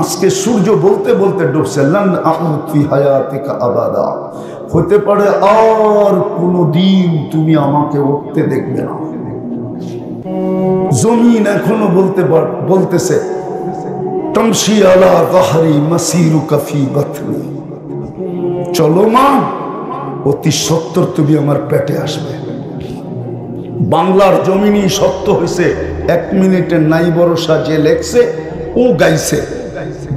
আজকে সূর্য বলতে বলতে ডুবছে, লান আউদ ফি হায়াতিকা আবাদা, হতে পারে আর কোনদিন তুমি আমাকে উঠতে দেখবে না। জমিন এখনো বলতেছে তামশি আলা যাহরি মাসিরুকা ফি বাতনি, চলো মা, অতি সত্তর তুমি আমার পেটে আসবে। বাংলার জমিনই সত্য হয়েছে। 1 মিনিটের নাই ভরসা যে লেখছে ও গাইছে,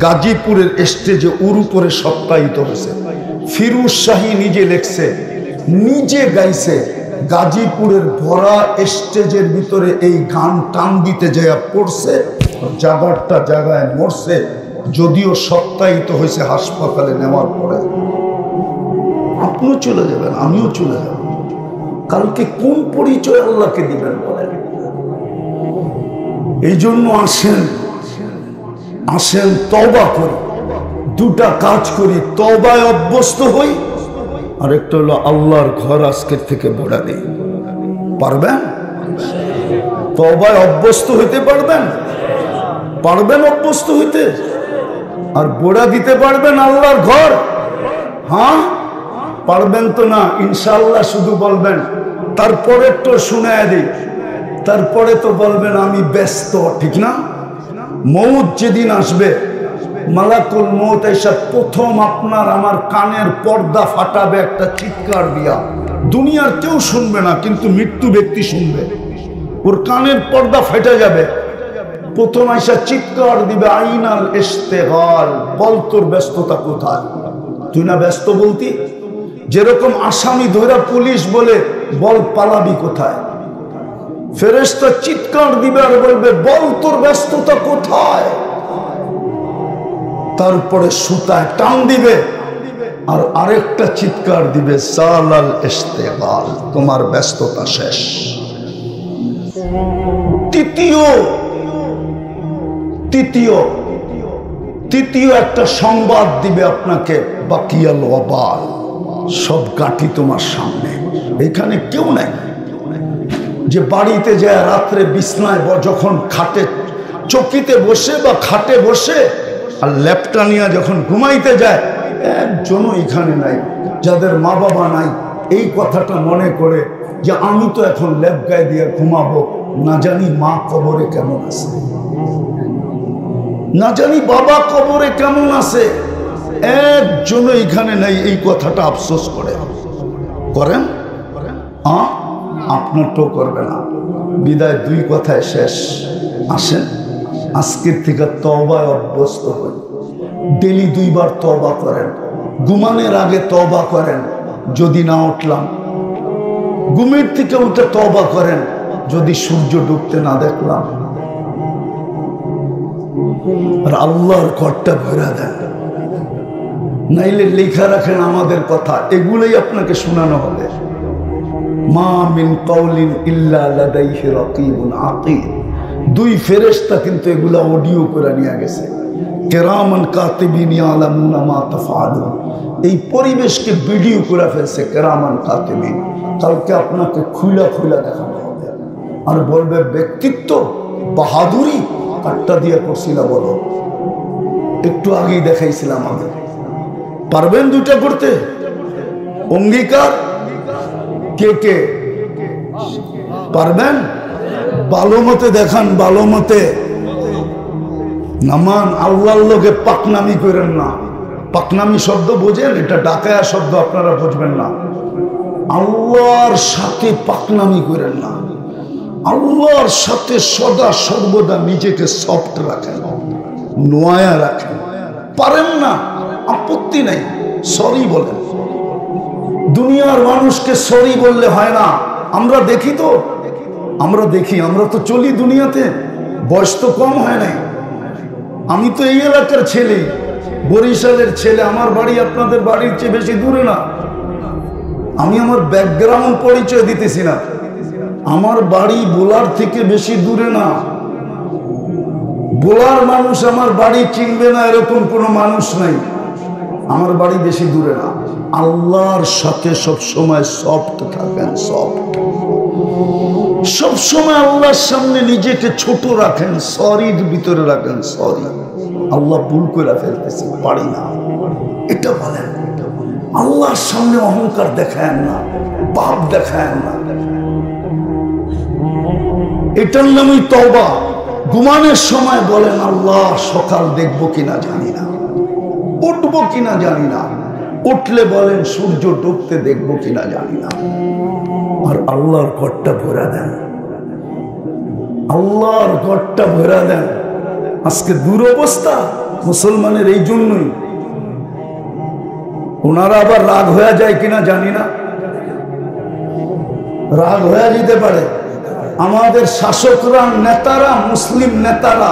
গাজীপুরের স্টেজে ওর উপরে সত্যায়িত হয়েছে। ফিরোজ শাহী নিজে লেখছে, নিজে গাইছে, গাজীপুরের ভরা স্টেজের ভিতরে এই গান টান দিতে যায় পড়ছে, জায়গাটা জায়গায় মরছে, যদিও সত্যায়িত হয়েছে হাসপাতালে নেওয়ার পরে। আপনিও চলে যাবেন, আমিও চলে যাব, কালকে কোন পরিচয় আল্লাহকে দিবেন বলেন? এই জন্য আসেন আসেন তওবা করি, দুটা কাজ করি, তওবায় অভ্যস্ত হই, আর একটা হলো আল্লাহর ঘর আজকের থেকে ভরা দিই। পারবেন? তওবায় অভ্যস্ত হইতে পারবেন? পারবেন অভ্যস্ত হইতে? আর বোড়া দিতে পারবেন আল্লাহর ঘর? হ্যাঁ পারবেন তো না? ইনশাআল্লাহ শুধু বলবেন, তারপরে তো শুনায় দিই, তারপরে তো বলবেন আমি ব্যস্ত, ঠিক না? মৌত যেদিন আসবে, মালাকুল মৌত এসে প্রথম আপনার আমার কানের পর্দা ফাটাবে একটা চিৎকার দিয়া। দুনিয়ার কেউ শুনবে না, কিন্তু মৃত্যু ব্যক্তি শুনবে, ওর কানের পর্দা ফেটে যাবে। প্রথম এসে চিৎকার দিবে, আইনাল ইশতেগাল, বল তোর ব্যস্ততা কোথায়? তুই না ব্যস্ত বলতি? যেরকম আসামি ধরে পুলিশ বলে বল পালাবি কোথায়, ফেরেশতা চিৎকার দিবে আর বলবে বল তোর ব্যস্ততা কোথায়। তারপরে সুতায় টান দিবে আর আরেকটা চিৎকার দিবে, সালাল ইশতেগাল, তোমার ব্যস্ততা শেষ। তৃতীয় একটা সংবাদ দিবে আপনাকে, বাকিয়াল ওয়াবাল, সব কাটি তোমার সামনে, এখানে কেউ নাই। যে বাড়িতে যায় রাত্রে বিছনায় যখন খাটে চকিতে বসে বা খাটে বসে আর ল্যাপটা নিয়ে যখন ঘুমাইতে যায়, একজনও এখানে নাই। যাদের মা বাবা নাই, এই কথাটা মনে করে যে আমি তো এখন ল্যাপ গায়ে দিয়ে ঘুমাবো, না জানি মা কবরে কেমন আছে, না জানি বাবা কবরে কেমন আছে, একজনও এখানে নাই। এই কথাটা আফসোস করেন? আপনার তো করবে না। বিদায় 2 কথায় শেষ। আসেন আজকের থেকে তওবায় অভ্যস্ত হই, ডেলি 2 বার তওবা করেন, ঘুমানোর আগে তওবা করেন, যদি না উঠলাম, ঘুমের থেকে উঠে তওবা করেন, যদি সূর্য ডুবতে না দেখলাম, আর আল্লাহর ঘরটা ভরা দেন। নাইলে লেখা রাখেন আমাদের কথা, এগুলোই আপনাকে শোনানো হবে। মা মিন কাউলিন ইল্লা লাদাইহি রাকিবুন আতীদ, 2 ফেরেশতা কিন্তু এগুলা অডিও করে নিয়ে গেছে, কিরামান কাতিবিন ইয়ালামুনা মা তাফআলুন। এই পরিবেশকে ভিডিও করে ফেলছে কিরামান কাতিবিন। কালকে আপনাকে খুলা দেখানো হবে, আর বলবে ব্যক্তিত্ব বাহাদুরি কাটটা দিয়ে করছিল, বলো একটু আগেই দেখাইছিলাম আমি। পারবেন 2টা করতে? অঙ্গীকার কে পারবেন? ভালো মতে দেখান, ভালো মতে নামান। আল্লাহর লোকে পাকনামি করেন না। পাকনামি শব্দ বোঝেন? এটা ডাকায়া শব্দ, আপনারা বুঝবেন না। আল্লাহর সাথে পাকনামি করেন না। আল্লাহর সাথে সদা সর্বদা নিজেকে সফট রাখেন, নোয়া রাখেন। পারেন না, আপত্তি নাই, সরি বলেন। দুনিয়ার মানুষকে সরি বললে হয় না। আমরা দেখি তো, আমরা তো চলি দুনিয়াতে, বয়স তো কম হয় নাই। আমি তো এই এলাকার ছেলে, বরিশালের ছেলে। আমার বাড়ি আপনাদের বাড়ির চেয়ে বেশি দূরে না। আমি আমার ব্যাকগ্রাউন্ড পরিচয় দিতেছি না। আমার বাড়ি বোলার থেকে বেশি দূরে না। বোলার মানুষ আমার বাড়ি চিনবে না এরকম কোনো মানুষ নাই। আমার বাড়ি বেশি দূরে না। আল্লাহর সাথে সব সময় সফট থাকেন, সফট। সব সময় আল্লাহর সামনে নিজেকে ছোট রাখেন, সরির ভিতরে রাখেন, সরি। আল্লাহ ভুল করে ফেলতেছি, পারি না, এটা বলেন। আল্লাহর সামনে অহংকার দেখায় না, পাপ দেখায় না, এটার নামই তওবা। ঘুমানোর সময় বলেন আল্লাহ সকাল দেখবো কিনা জানি না, উঠবো কিনা জানি না, উঠলে বলেন সূর্য ডুবতে দেখবো কিনা জানি না। আর আল্লাহর ঘরটা ভরা দেন, আল্লাহর ঘরটা ভরা দেন। আজকে দুরবস্থা মুসলমানের এই জন্যই। ওনারা আবার রাগ হয়ে যায় কিনা জানি না, রাগ হয়ে যেতে পারে। আমাদের শাসকরা, নেতারা, মুসলিম নেতারা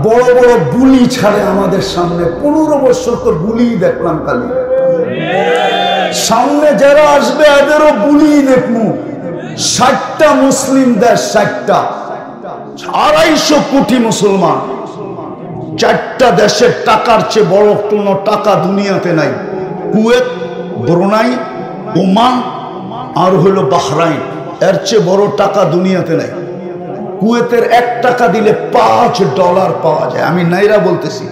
বড় বড় বুলি ছাড়ে আমাদের সামনে। 15 বছর তো বুলি দেখলাম খালি। সামনে যারা আসবে এদেরও বুলি দেখবো। 60টা মুসলিম দেশ, 60টা, 250 কোটি মুসলমান। 4টা দেশের টাকার চেয়ে বড় কোনো টাকা দুনিয়াতে নাই। কুয়েত, ব্রুনাই, ওমান আর হলো বাহরাইন, এর চেয়ে বড় টাকা দুনিয়াতে নাই। কুয়েতের 1 টাকা দিলে $5 পাওয়া যায়। আমি নাইরা বলতেছি,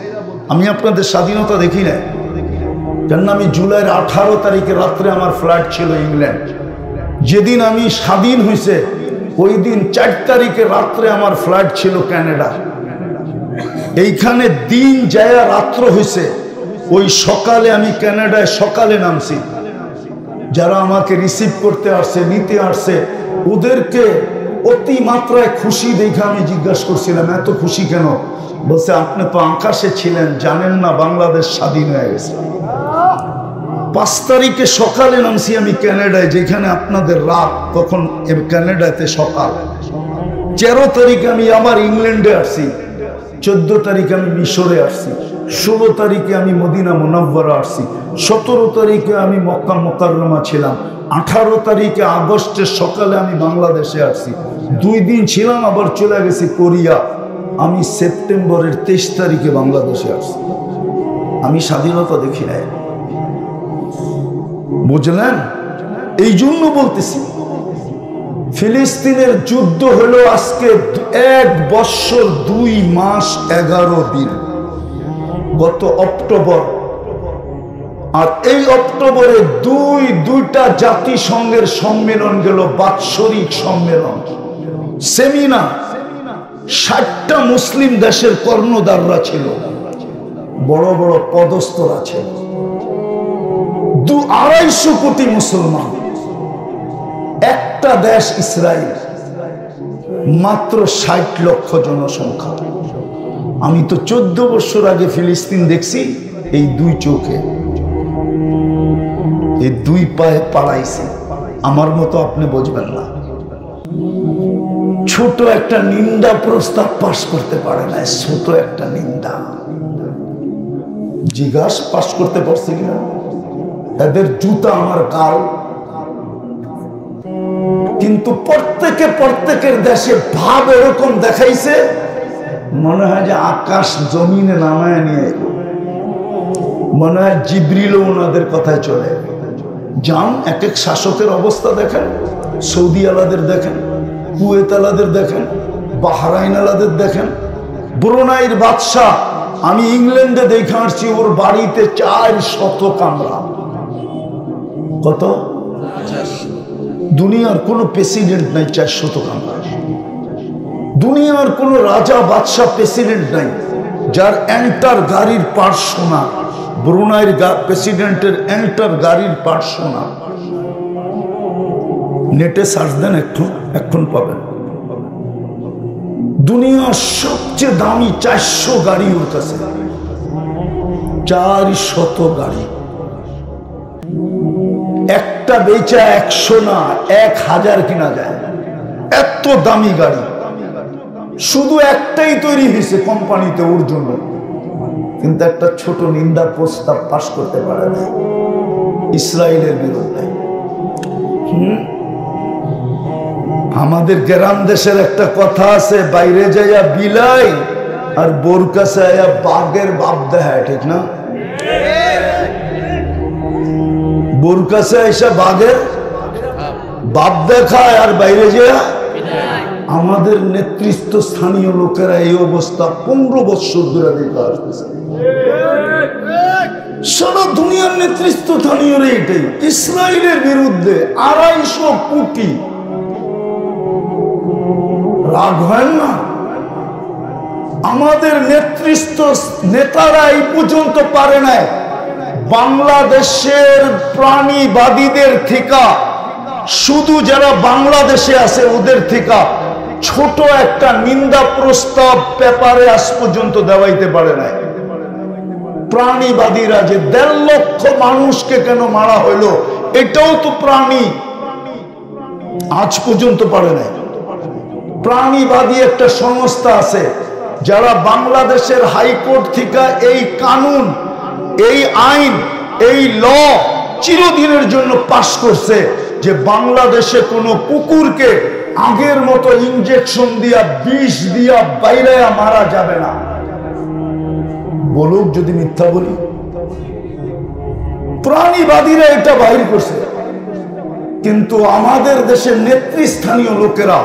আমি আপনাদের স্বাধীনতা দেখি নাই। কেন আমি জুলাইয়ের 18 তারিখে রাত্রে আমার ফ্লাইট ছিল ইংল্যান্ড। যেদিন আমি স্বাধীন হয়েছে ওই দিন 4 তারিখে রাত্রে আমার ফ্লাইট ছিল কানাডা। এইখানে দিন যায় রাত্র হয়েছে, ওই সকালে আমি কানাডায় সকালে নামছি। যারা আমাকে রিসিভ করতে আসছে, নিতে আসছে, ওদেরকে অতি মাত্রায় খুশি দেখে আমি জিজ্ঞাসা করছিলাম এত খুশি কেন? বলছে আপনি তো আকাশে ছিলেন, জানেন না বাংলাদেশ স্বাধীন হয়ে গেছে। 5 তারিখে সকালে নামছি আমি কানাডায়, যেখানে আপনাদের রাত, তখন কানাডাতে সকাল। 13 তারিখে আমি আবার ইংল্যান্ডে আসছি। 14 তারিখে আমি মিশরে আসছি। 16 তারিখে আমি মদিনা মুনাওয়ারা আসছি। 17 তারিখে আমি মক্কা মুকাররমা ছিলাম। 18 তারিখে আগস্টের সকালে আমি বাংলাদেশে আসছি। 2 দিন ছিলাম, আবার চলে গেছি কোরিয়া। আমি সেপ্টেম্বরের 23 তারিখে বাংলাদেশে আসছি। আমি স্বাধীনতা দেখি নাই, বুঝলেন? এই জন্য বলতেছি ফিলিস্তিনের যুদ্ধ হলো আজকে 1 বছর 2 মাস 11 দিন, গত অক্টোবর। আর এই অক্টোবরে দুইটা জাতিসংঘের সম্মেলন গেল, বাৎসরিক সম্মেলন, সেমিনার। 60টা মুসলিম দেশের কর্ণধাররা ছিল, বড় বড় পদস্থরা ছিল। 250 কোটি মুসলমান। একটা দেশ ইসরায়েল, মাত্র 60 লক্ষ জনসংখ্যা। আমি তো 14 বছর আগে ফিলিস্তিন দেখছি এই 2 চোখে, এই 2 পায়ে পাড়াইছে। আমার মতো আপনি বুঝবেন না। ছোট একটা নিন্দা প্রস্তাব পাশ করতে পারে না, ছোট একটা নিন্দা। জিজ্ঞাস পাশ করতে পারছি কিনা? এদের জুতা আমার গাল। কিন্তু প্রত্যেকের দেশে ভাব এরকম দেখাইছে, মনে হয় যে আকাশ জমিনে নামায় নিয়ে এলো। মনে হয় জিবরিলও ওনাদের কথায় চলে যান। এক এক শাসকের অবস্থা দেখেন, সৌদি আলাদের দেখেন, কুয়েত আলাদের দেখেন, বাহরাইন আলাদের দেখেন, ব্রুনাইয়ের বাদশাহ। আমি ইংল্যান্ডে দেখে আসছি, ওর বাড়িতে 400 কামরা। কত? দুনিয়ার কোন প্রেসিডেন্ট নাই 400 কামরা। দুনিয়ার কোন রাজা বাদশাহ প্রেসিডেন্ট নাই যার এন্টার গাড়ির পার্ট সোনা। ব্রুনাইয়ের প্রেসিডেন্টের এন্টার গাড়ির পার্ট সোনা। নেটে সার্চ দেন, এখন পাবেন। দুনিয়ার সবচেয়ে দামি 400 গাড়ি ওর কাছে, 400 গাড়ি। একটা বেচা 100 না 1000 কিনা যায়, এত দামি গাড়ি। শুধু একটাই তৈরি হয়েছে কোম্পানিতে ওর জন্য, কিন্তু একটা ছোট নিন্দা প্রস্তাব পাশ করতে পারে না ইসরায়েলের বিরুদ্ধে। আমাদের গ্রাম দেশের একটা কথা আছে, বাইরে যাইয়া বিলাই আর বোর কাছে আয়া বাঘের বাপ দেখায়, ঠিক না? বোর কাছে এসে বাঘের বাপ দেখায় আর বাইরে যাইয়া। আমাদের নেতৃত্ব স্থানীয় লোকেরা এই অবস্থা 15 বছর ধরে দেখে আসতেছে। সারা দুনিয়ার নেতৃত্ব স্থানীয় এটাই। ইসরায়েলের বিরুদ্ধে 250 কোটি, রাগ হয় না? আমাদের নেতৃত্ব নেতারা এই পর্যন্ত পারে নাই বাংলাদেশের প্রাণীবাদীদের থেকে, শুধু যারা বাংলাদেশে আছে ওদের থেকে ছোট একটা নিন্দা প্রস্তাব পেপারে আজ পর্যন্ত দেওয়াইতে পারে নাই। প্রাণীবাদীরা যে 1.5 লক্ষ মানুষকে কেন মারা হইলো, এটাও তো প্রাণী, আজ পর্যন্ত পারে নাই। প্রাণীবাদী একটা সংস্থা আছে যারা বাংলাদেশের হাইকোর্ট থেকে এই কানুন, এই আইন, এই ল চিরদিনের জন্য পাশ করছে যে বাংলাদেশে কোনো কুকুরকে আগের মতো ইনজেকশন দিয়া, বিষ দিয়া বাইরায়া মারা যাবে না। বলুক যদি মিথ্যা বলি, প্রাণীবাদীরা এটা বাইর করছে। কিন্তু আমাদের দেশের নেতৃস্থানীয় লোকেরা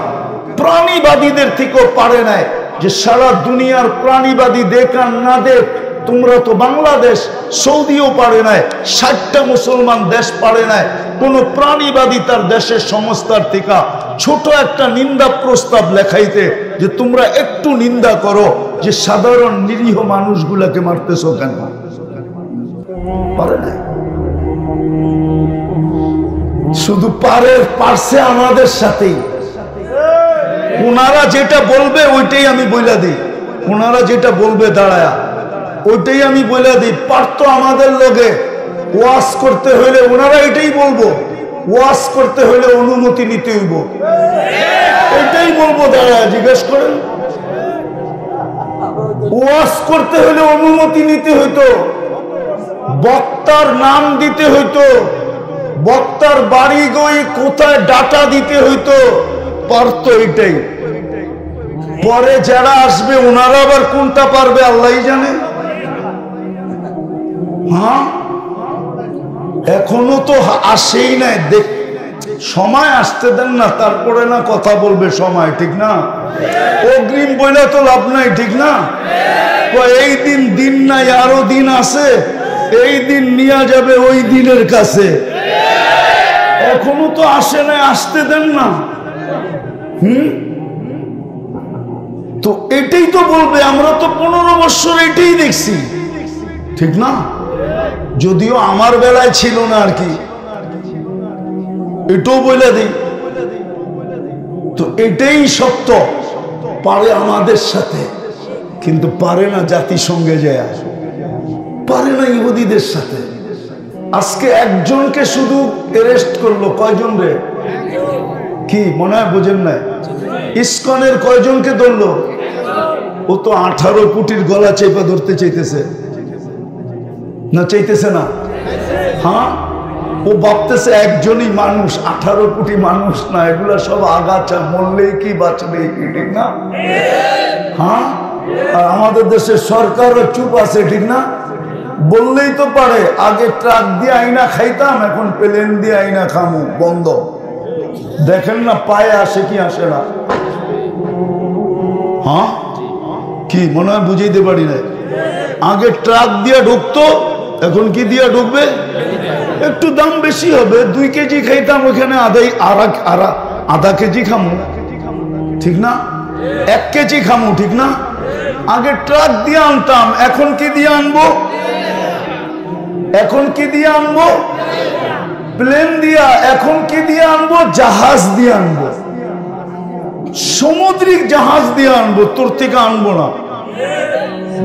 প্রাণীবাদীদের থেকেও পারে নাই যে সারা দুনিয়ার প্রাণীবাদী দেখ আর না দেখ, তোমরা তো বাংলাদেশ, সৌদিও পারে নাই, 60টা মুসলমান দেশ পারে নাই, কোন প্রাণীবাদী তার দেশের সংস্থার থেকে ছোট একটা নিন্দা প্রস্তাব লেখাইতে যে তোমরা একটু নিন্দা করো যে সাধারণ নিরীহ মানুষগুলাকে মারতেছো কেন, পারে নাই। শুধু পারছে আমাদের সাথেই। ওনারা যেটা বলবে ওইটাই আমি বইলা দিই, ওনারা যেটা বলবে দাঁড়ায়া ওইটাই আমি বলে দিই। পারতো আমাদের লোকে ওয়াজ করতে হইলে ওনারা এটাই বলবো, ওয়াজ করতে হইলে অনুমতি নিতে হইব, এটাই বলবো দাঁড়ায়া। জিজ্ঞেস করেন, ওয়াজ করতে হইলে অনুমতি নিতে হইতো, বক্তার নাম দিতে হইতো, বক্তার বাড়ি গই কোথায় ডাটা দিতে হইতো, পারতো এটাই। পরে যারা আসবে ওনারা আবার কোনটা পারবে আল্লাহই জানে। হ্যাঁ, এখনো তো আসেই নাই, দেখ সময় আসতে দেন না, তারপরে না কথা বলবে সময়, ঠিক না? অগ্রিম বইলা তো লাভ নাই, ঠিক না? এই দিন দিন নাই, আরো দিন আছে, এই দিন নিয়ে যাবে ওই দিনের কাছে। এখনো তো আসে নাই, আসতে দেন না। তো এটাই তো বলবে, আমরা তো 15 বছর এটাই দেখছি, ঠিক না? যদিও আমার বেলায় ছিল না আর কি, এটাও বলে দিই। তো এটাই সত্য, পারে আমাদের সাথে, কিন্তু পারে না জাতিসংঘে যায়, পারে না ইহুদিদের সাথে। আজকে একজনকে শুধু অ্যারেস্ট করলো, কয়জন রে? কি মনে হয় বোঝেন নাই? ইসকনের কয়জনকে ধরলো? ও তো 18 কোটির গলা চেপে ধরতে চাইতেছে না, চাইতেছে না? হ্যাঁ, ও ভাবতেছে একজনই মানুষ, 18 কোটি মানুষ না, এগুলা সব আগাছা, মরলেই কি বাঁচলেই কি, ঠিক না? হ্যাঁ, আর আমাদের দেশের সরকারও চুপ আছে, ঠিক না? বললেই তো পারে, আগে ট্রাক দিয়ে আইনা খাইতাম, এখন প্লেন দিয়ে আইনা খামু, বন্ধ। দেখেন না পায়ে আসে কি আসে না? হ্যাঁ, কি মনে হয় বুঝাইতে পারি না। আগে ট্রাক দিয়ে ঢুকতো, এখন কি দিয়ে ঢুকবে? একটু দাম বেশি হবে, 2 কেজি খাইতাম, ওখানে আধা কেজি খামু, ঠিক না? 1 কেজি খামু, ঠিক না? আগে ট্রাক দিয়ে আনতাম, এখন কি দিয়ে আনবো? এখন কি দিয়ে আনবো? প্লেন দিয়া। এখন কি দিয়ে আনবো? জাহাজ দিয়ে আনবো, সামুদ্রিক জাহাজ দিয়ে আনবো, তোর থেকে আনবো না।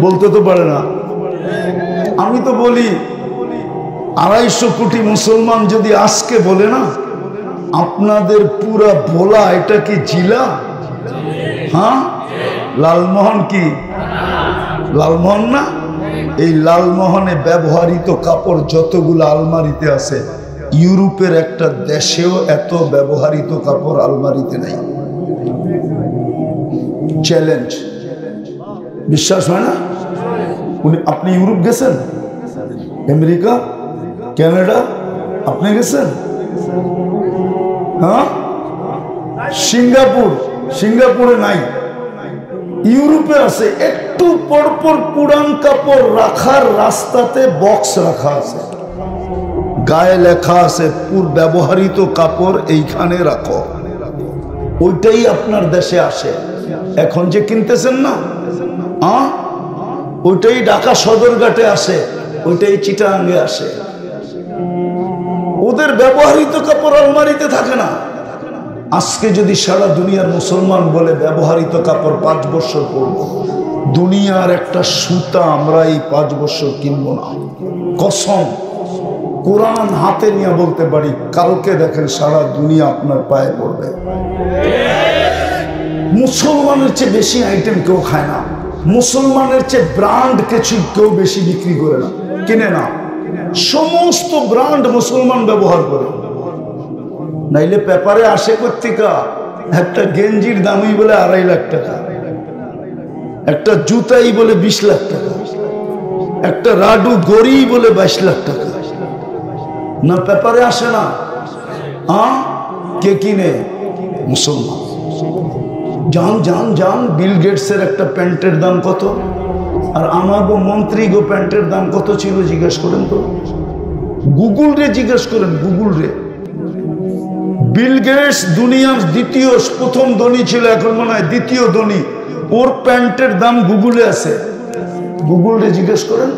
বলতে তো পারে না। আমি তো বলি 250 কোটি মুসলমান যদি আজকে বলে না আপনাদের পুরা ভোলা এটা কি জিলা? হ্যাঁ, লালমোহন কি লালমোহন না? এই লালমোহনে ব্যবহৃত কাপড় যতগুলো আলমারিতে আছে, ইউরোপের একটা দেশেও এত ব্যবহৃত কাপড় আলমারিতে নাই। চ্যালেঞ্জ, বিশ্বাস হয় না? আপনি ইউরোপ গেছেন, আমেরিকা, কানাডা, আপনি গেছেন? হ্যাঁ, সিঙ্গাপুর, সিঙ্গাপুরে নাই, ইউরোপে আছে। একটু পরপর পুরান কাপড় রাখার রাস্তাতে বক্স রাখা আছে, গায়ে লেখা আছে ব্যবহৃত কাপড় এইখানে রাখো। ওইটাই আপনার দেশে আসে। এখন যে কিনতেছেন না, ওইটাই ঢাকা সদরঘাটে আসে, ওইটাই চিটাগাঙ্গে আসে। ওদের ব্যবহৃত কাপড় আলমারিতে থাকে না। আজকে যদি সারা দুনিয়ার মুসলমান বলে ব্যবহৃত কাপড় 5 বছর পরবো, দুনিয়ার একটা সুতা আমরা এই 5 বছর কিনবো না। কসম, কোরআন হাতে নিয়ে বলতে পারি, কালকে দেখেন সারা দুনিয়া আপনার পায়ে পড়বে। মুসলমানের চেয়ে বেশি আইটেম কেউ খায় না, মুসলমানের চেয়ে ব্র্যান্ড কিছু কেউ বেশি বিক্রি করে না, কিনে না। সমস্ত ব্র্যান্ড মুসলমান ব্যবহার করে। নাইলে পেপারে আসে পত্রিকা, একটা গেঞ্জির দামই বলে 2.5 লাখ টাকা, একটা জুতাই বলে 20 লাখ টাকা, একটা রাডু গড়ি বলে 22 লাখ টাকা। না পেপারে আসে না? কে কিনে? মুসলমান। জান জান জান, বিল গেটসের একটা প্যান্টের দাম কত, আর আমার মন্ত্রী গো প্যান্টের দাম কত ছিল জিজ্ঞেস করেন তো। গুগল রে জিজ্ঞেস করেন, গুগল রে। বিল গেটস দুনিয়ার প্রথম ধনী ছিল, এখন মনে হয় দ্বিতীয় ধনী। ওর প্যান্টের দাম গুগলে আছে, গুগল রে জিজ্ঞেস করেন।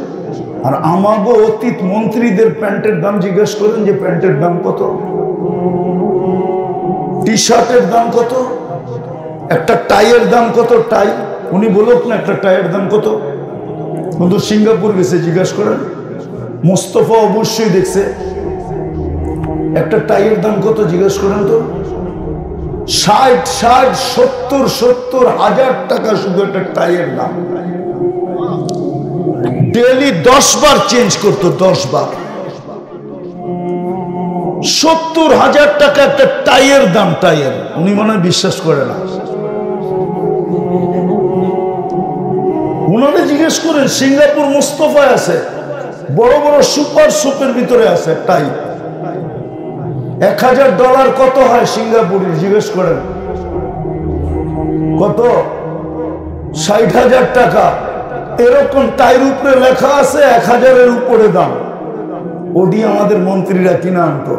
আর আমাগো অতীত মন্ত্রীদের প্যান্টের দাম জিজ্ঞেস করেন যে প্যান্টের দাম কত, টি শার্টের দাম কত, একটা টাইয়ের দাম কত। টাই উনি বলুক না একটা টাইয়ের দাম কত। কিন্তু সিঙ্গাপুর গেছে, জিজ্ঞেস করেন। মোস্তফা অবশ্যই দেখছে, একটা টাইয়ের দাম কত জিজ্ঞেস করেন তো। 60-70 হাজার টাকা শুধু একটা টাইয়ের দাম। ডেলি 10 বার চেঞ্জ করতো, 10 বার। 70,000 টাকা একটা টাইয়ের দাম, টাইয়ের। উনি মনে হয় বিশ্বাস করে না। উনারে জিজ্ঞেস করেন, সিঙ্গাপুর মুস্তফায় আছে, বড় বড় সুপার শপের ভিতরে আছে টাই। $1000 কত হয় সিঙ্গাপুরে জিজ্ঞেস করেন, কত? 60,000 টাকা। এরকম টাইর উপরে লেখা আছে 1000-এর উপরে দাম। ওডি আমাদের মন্ত্রীরা কিনা আনতো,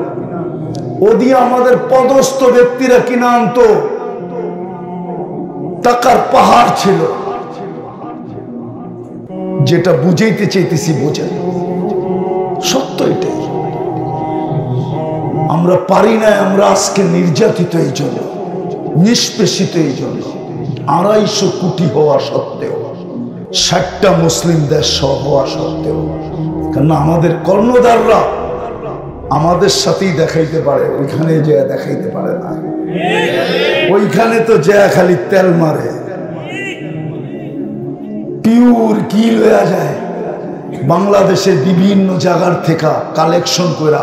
ওডি আমাদের পদস্থ ব্যক্তিরা কিনা আনতো। টাকার পাহাড় ছিল। যেটা বুঝাইতে চাইতেছি বোঝেন, সত্য এটাই। আমরা পারি না, আমরা আজকে নির্যাতিত এই জন্য, নিষ্পেষিত এই জন্য। 250 কোটি হওয়া সত্ত্বেও, 60টা মুসলিম দেশ হওয়া সত্ত্বেও, কেননা আমাদের কর্ণধাররা আমাদের সাথেই দেখাইতে পারে, ওইখানে যে দেখাইতে পারে না। ওইখানে তো যে খালি তেল মারে, পিওর কি লয়া যায় বাংলাদেশের বিভিন্ন জায়গার থেকে কালেকশন করা,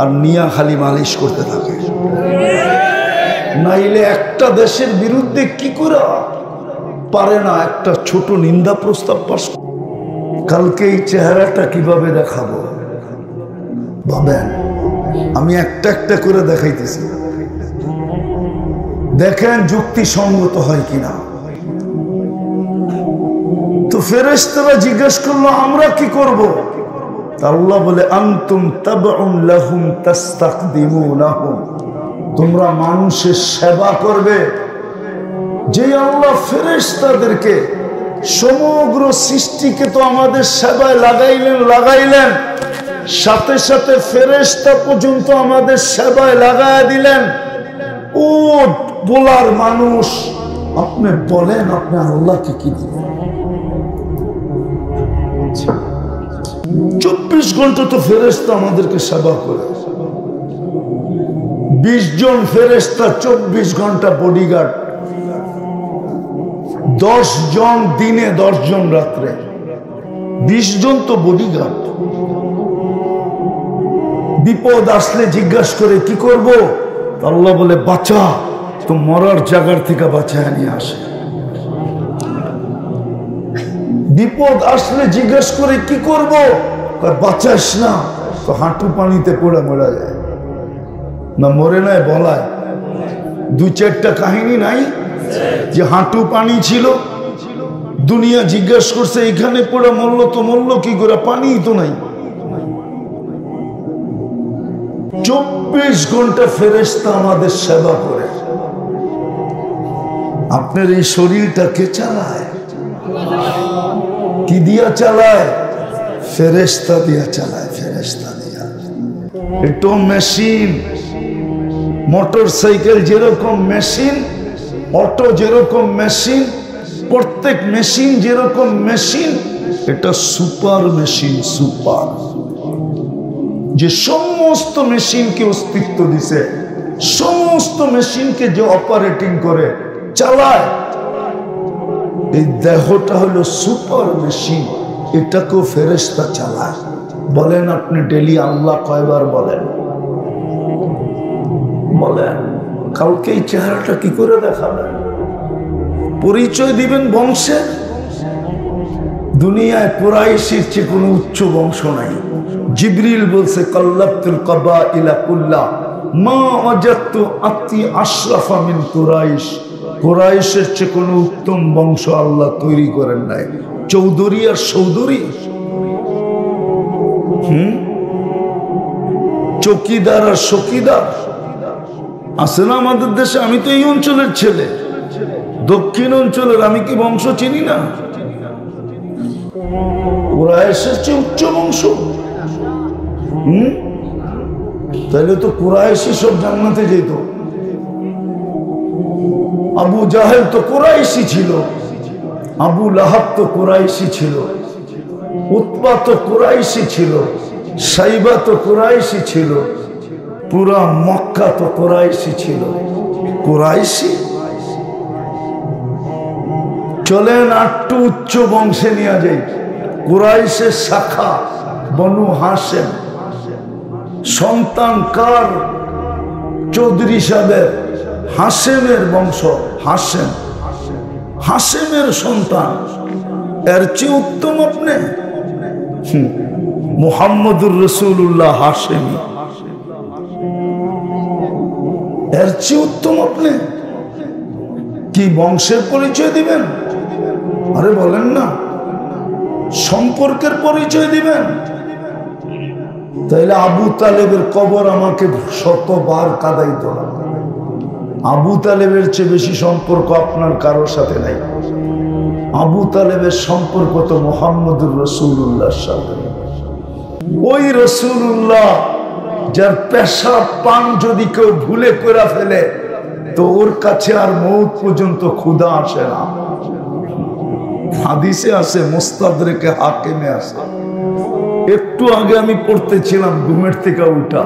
আর নিয়া খালি মালিশ করতে থাকে। নাইলে একটা দেশের বিরুদ্ধে কি করা পারে না, একটা ছোট নিন্দা প্রস্তাব পাস। কালকে এই চেহারাটা কিভাবে দেখাবো ভাবেন। আমি একটা একটা করে দেখাইতেছি, দেখেন যুক্তিসঙ্গত হয় কিনা। তো ফেরেশতারা জিজ্ঞেস করলো আমরা কি করব? আল্লাহ বলে, আনতুম তাবউন লাহুম তাস্তাকদিমুনাহুম, তোমরা মানুষের সেবা করবে। যে আল্লাহ ফেরেশতাদেরকে, সমগ্র সৃষ্টিকে তো আমাদের সেবায় লাগাইলেন, সাথে সাথে ফেরেশতা পর্যন্ত আমাদের সেবায় লাগায় দিলেন। ও বলার মানুষ, আপনি বলেন আপনি আল্লাহকে কি দিবেন? 24 ঘন্টা তো ফেরেশতা আমাদেরকে সেবা করে। 20 জন ফেরেশতা, 24 ঘন্টা বডিগার্ড। 10 জন দিনে, 10 জন রাত্রে, 20 জন তো বডিগার্ড। বিপদ আসলে জিজ্ঞাসা করে কি করব? আল্লাহ বলে বাঁচা, তো মরার জায়গার থেকে বাঁচায় নিয়ে আসে। বিপদ আসলে জিজ্ঞেস করে কি করব? বাঁচাস না, তো হাঁটু পানিতে পড়ে মরা যায় না, মরে নাই বলায়। 2-4টা কাহিনী নাই, যে হাঁটু পানি ছিল, দুনিয়া জিজ্ঞেস করছে এখানে পড়ে মরল তো মরল কি করে, পানি তো নাই। 24 ঘন্টা ফেরেশতা আমাদের সেবা করে। আপনার এই শরীরটা কে চালায়? কি দিয়া চালায়? ফেরেশতা দিয়া চালায়, ফেরেশতা দিয়া। এটা মেশিন। মোটর সাইকেল যেরকম মেশিন, অটো যেরকম মেশিন, প্রত্যেক মেশিন যেরকম মেশিন, এটা সুপার মেশিন। সুপার, যে সমস্ত মেশিনকে অস্তিত্ব দিছে, সমস্ত মেশিনকে যে অপারেটিং করে চালায়, এই দেহটা হলো সুপার মেশিন। এটাকেও ফেরেশতা চালায়। বলেন আপনি ডেলি আল্লাহ কয়বার বলেন? বলেন। কালকে এই চেহারাটা কি করে দেখাবেন? পরিচয় দিবেন বংশের? দুনিয়ায় কুরাইশের চেয়ে কোনো উচ্চ বংশ নাই। জিবরিল বলছে কাল্লাতুল কাবাইলা কুল্লা মা ওয়াজাদতু আতি আশরাফা মিন কুরাইশ। কুরাইশের চেয়ে কোনো উত্তম বংশ আল্লাহ তৈরি করেন নাই। চৌধুরী আর সৌধুরী, চৌকিদার আর শকিদার আছে না আমাদের দেশে? আমি তো এই অঞ্চলের ছেলে, দক্ষিণ অঞ্চলের, আমি কি বংশ চিনি না? কুরাইশের চেয়ে উচ্চ বংশ। তাহলে তো কুরাইশি সব জান্নাতে যেত। আবু জাহেল তো কুরাইশি ছিল, আবু লাহাব তো কুরাইশি ছিল, উতবা তো কুরাইশি ছিল, সাইবা তো কুরাইশি ছিল, পুরা মক্কা তো কুরাইশি ছিল। কুরাইশি। চলেন আটটু উচ্চ বংশে নিয়ে যাই। কুরাইশের শাখা বনু হাশেম। সন্তান কার? চৌধুরী সাহেবের, হাশেমের বংশ। হাশেম, হাশেমের সন্তান। এর চেয়ে উত্তম আপনি? মুহাম্মদুর রাসূলুল্লাহ হাশেমি। এর চেয়ে উত্তম আপনি? কি বংশের পরিচয় দিবেন? আরে বলেন না, সম্পর্কের পরিচয় দিবেন। তাইলে আবু তালেবের কবর আমাকে 100বার কাঁদাইতো না। আবু তালেবের চেয়ে বেশি সম্পর্ক আপনার কারোর সাথে নাই। আবু তালেবের সম্পর্ক তো মুহাম্মদুর রাসূলুল্লাহর সাথে। ওই রাসূলুল্লাহ যার পেশাব পান যদি কেউ ভুলে করে ফেলে তো ওর কাছে আর মউত পর্যন্ত ক্ষুধা আসে না। হাদিসে আছে, মুস্তাদরেকে হাকিমে আছে। একটু আগে আমি পড়তেছিলাম ঘুমের থেকে উঠা,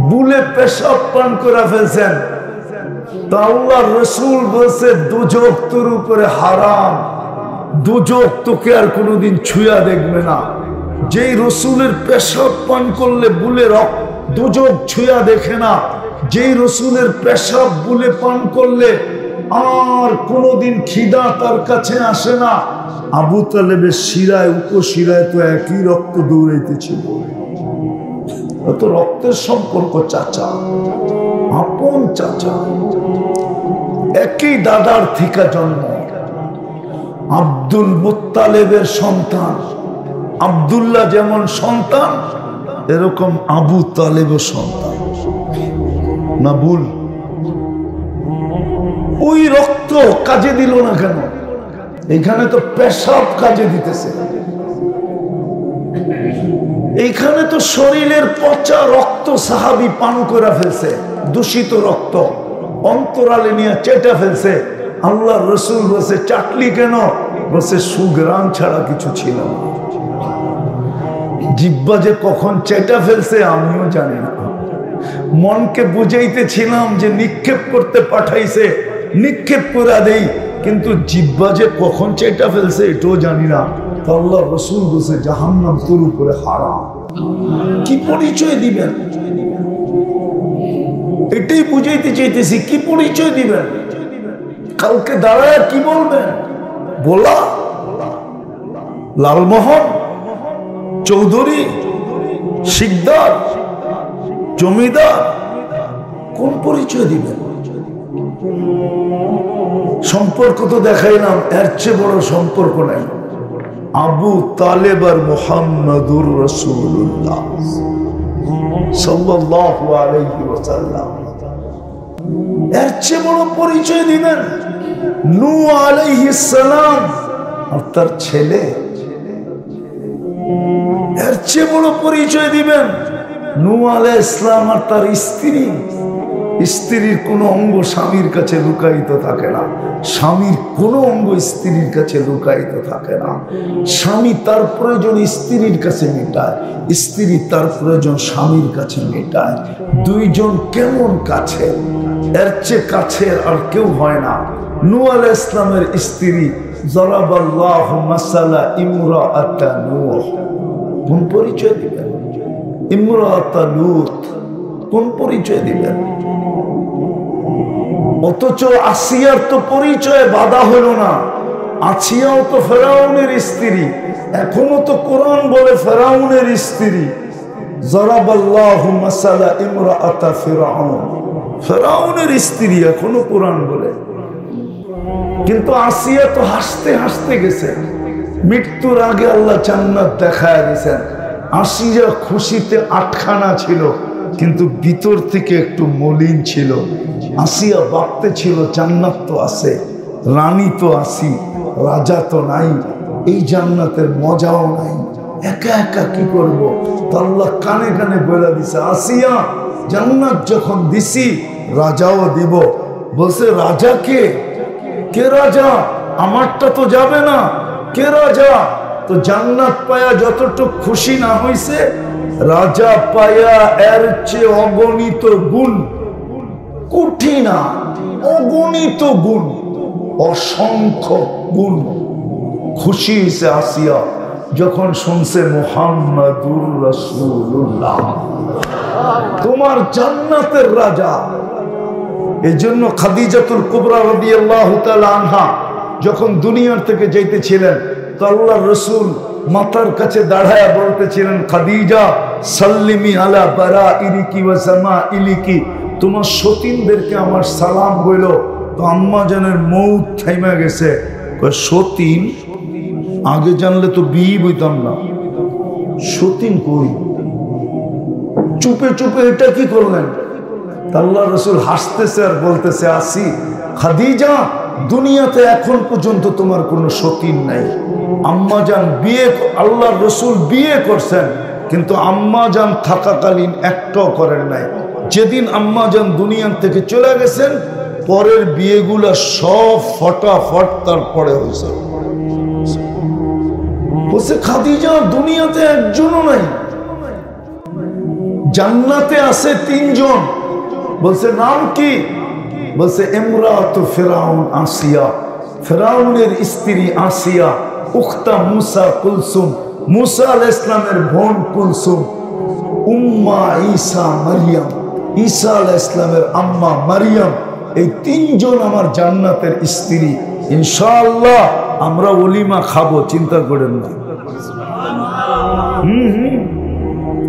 ভুলে পেশাব পান করে ফেলছেন তা আল্লাহর রাসূল বলছে দুজক তোর উপরে হারাম, দুজক তোকে আর কোনোদিন ছুঁয়া দেখবে না। যেই রসুলের পেশাব পান করলে ভুলে দুজক ছুঁয়া দেখে না, যেই রসুলের পেশাব ভুলে পান করলে আর কোনোদিন খিদা তার কাছে আসে না। আবু তালেবের শিরায় উপশিরায় তো একই রক্ত দৌড়াইতেছিল। তো রক্তের সম্পর্ক, চাচা, আপন চাচা, একই দাদার থেকে জন্ম। আব্দুল মুত্তালেবের সন্তান আব্দুল্লাহ যেমন সন্তান, এরকম আবু তালেবের সন্তান। না ভুল? ওই রক্ত কাজে দিল না কেন? এখানে তো পেশাব কাজে দিতেছে। এইখানে তো শরীরের পচা রক্ত সাহাবী পান করে ফেলছে, দূষিত রক্ত অন্তরালে নিয়ে চেটে ফেলছে। আল্লাহর রাসূল বলছে চাটলি কেন? বলছে সুগ্রাম ছাড়া কিছু ছিল না। জিহ্বা যে কখন চেটে ফেলছে আমিও জানি না। মনকে বুঝাইতেছিলাম যে নিক্ষেপ করতে পাঠাইছে, নিক্ষেপ করে দেই, কিন্তু জিহ্বা যে কখন চেটে ফেলছে এটাও জানি না। তো আল্লাহর রাসূল বলছে জাহান্নাম তোর উপরে হারাম। কি পরিচয় দিবেন? এটাই বুঝাইতে চাইতেছি। কি পরিচয় দিবেন? কালকে দাঁড়ায় কি বলবেন? বলা লালমোহন, চৌধুরী, শিকদার, জমিদার, কোন পরিচয় দিবেন? সম্পর্ক তো দেখাইলাম, এর চেয়ে বড় সম্পর্ক নাই। আবু তালেব আর মুহাম্মাদুর রাসূলুল্লাহ সাল্লাল্লাহু আলাইহি ওয়াসাল্লাম, এর চেয়ে বড় পরিচয় দিবেন নূহ আলাইহিস সালাম আর তার ছেলে, এর চেয়ে বড় পরিচয় দিবেন নূহ আলাইহিস সালাম আর তার স্ত্রী। স্ত্রীর কোনো অঙ্গ স্বামীর কাছে লুকায়িত থাকে না, স্বামীর কোনো অঙ্গ স্ত্রীর কাছে লুকায়িত থাকে না। স্বামী তার প্রয়োজন স্ত্রীর কাছে মেটায়, স্ত্রী তার প্রয়োজন স্বামীর কাছে মেটায়। দুইজন কেমন কাছে, এর চেয়ে কাছের আর কেউ হয় না। নূহ আলাইহিস সালামের স্ত্রী যারাবাল্লাহু মাসালা ইমরাআতা নূহ, কোন পরিচয় দিবেন? ইমরাআতা লূত, কোন পরিচয় দিবেন? অথচ আসিয়ার তো পরিচয় বাধা হলো না। আসিয়াও তো ফেরাউনের স্ত্রী, এখনো তো কোরআন বলে ফেরাউনের স্ত্রী। যারাবাল্লাহু মাসালা ইমরাআতা ফিরআউন, ফেরাউনের স্ত্রী এখনো কোরআন বলে। কিন্তু আসিয়া তো হাসতে হাসতে গেছে, মৃত্যুর আগে আল্লাহ জান্নাত দেখায় দিয়েছেন। আসিয়া খুশিতে আটখানা ছিল, কিন্তু ভিতর থেকে একটু মলিন ছিল। আসিয়া ভাবতে ছিল জান্নাত তো আছে, রানী তো আসি, রাজা তো নাই, এই জান্নাতের মজাও নাই, একা একা কি করব? তো আল্লাহ কানে কানে বলে দিছে, আসিয়া জান্নাত যখন দিছি রাজাও দিব। বলছে রাজা কে? কে রাজা? আমারটা তো যাবে না, কে রাজা? তো জান্নাত পায়া যতটুকু খুশি না হইছে, রাজা পায়া এর চেয়ে অগণিত গুণ, কোটি না অগণিত গুণ, অসংখ্য গুণ খুশি হয়েছে আসিয়া যখন শুনছে মুহাম্মাদুর রাসূলুল্লাহ তোমার জান্নাতের রাজা। এই জন্য খাদিজাতুল কুবরা রাদিয়াল্লাহু তাআলা আনহা যখন দুনিয়ার থেকে যাইতেছিলেন, তো আল্লাহর রাসূল মাথার কাছে দাঁড়ায়া বলতেছিলেন, খাদিজা সাল্লিমি আলা বারাইরিকি ওয়া সামাইলিকি, তোমার সতীনদেরকে আমার সালাম বইল। তো আম্মা জানের মৌত থাইমা গেছে। সতীন আগে জানলে তো বিয়ে বইতাম না, সতীন কই? চুপে চুপে এটা কি করলেন? আল্লাহর রাসূল হাসতেছে আর বলতেছে, আসি খাদিজা, দুনিয়াতে এখন পর্যন্ত তোমার কোনো সতীন নাই। আম্মা জান বিয়ে, আল্লাহর রাসূল বিয়ে করছেন, কিন্তু আম্মা জান থাকাকালীন একটাও করেন নাই। যেদিন আম্মা জান দুনিয়ার থেকে চলে গেছেন, পরের বিয়েগুলা সব ফটাফট তারপরে হয়েছে। বলছে খাদিজা দুনিয়াতে একজনও নাই, জান্নাতে আছে 3 জন। বলছে নাম কি? বলছে ইমরাতু ফিরাউন আসিয়া, ফিরাউনের স্ত্রী আসিয়া, উখতা মুসা কুলসুম, মুসা আলাইহিস সালামের বোন কুলসুম, উম্মা ঈসা মারিয়াম, ঈসা আলাইহিস সালামের আম্মা মারিয়াম। এই 3 জন আমার জান্নাতের স্ত্রী। ইনশাআল্লাহ আমরা ওলিমা খাবো, চিন্তা করেন না।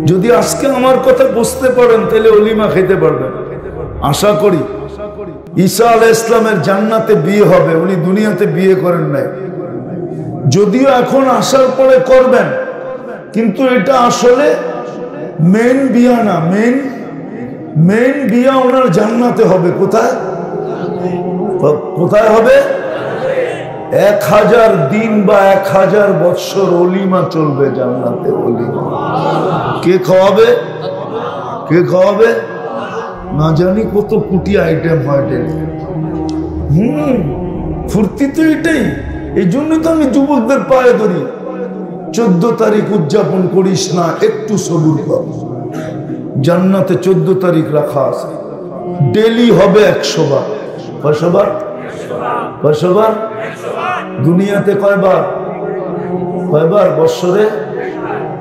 যদি আজকে আমার কথা বুঝতে পারেন তাহলে ওলিমা খেতে পারবেন আশা করি। ঈসা আলাইহিস সালামের জান্নাতে বিয়ে হবে, উনি দুনিয়াতে বিয়ে করেন নাই, যদিও এখন আসার পরে করবেন, কিন্তু এটা আসলে মেন বিয়া না। মেন বিয়া ওনার জান্নাতে হবে। কোথায়? কোথায় হবে? 1000 দিন বা 1000 বৎসর ওলিমা চলবে জান্নাতে। ওলিমা কে খাওয়াবে? কে খাওয়াবে? না জানি কত কোটি আইটেম হয়। ফুর্তি তো এটাই। এই জন্য তো আমি যুবকদের পায়ে ধরি, 14 তারিখ উদযাপন করিস না, একটু সবুর কর। জান্নাতে 14 তারিখ রাখা আছে, ডেলি হবে 100 বার। কয়শোবার? 100 বার। দুনিয়াতে কয়বার? কয়বার বৎসরে?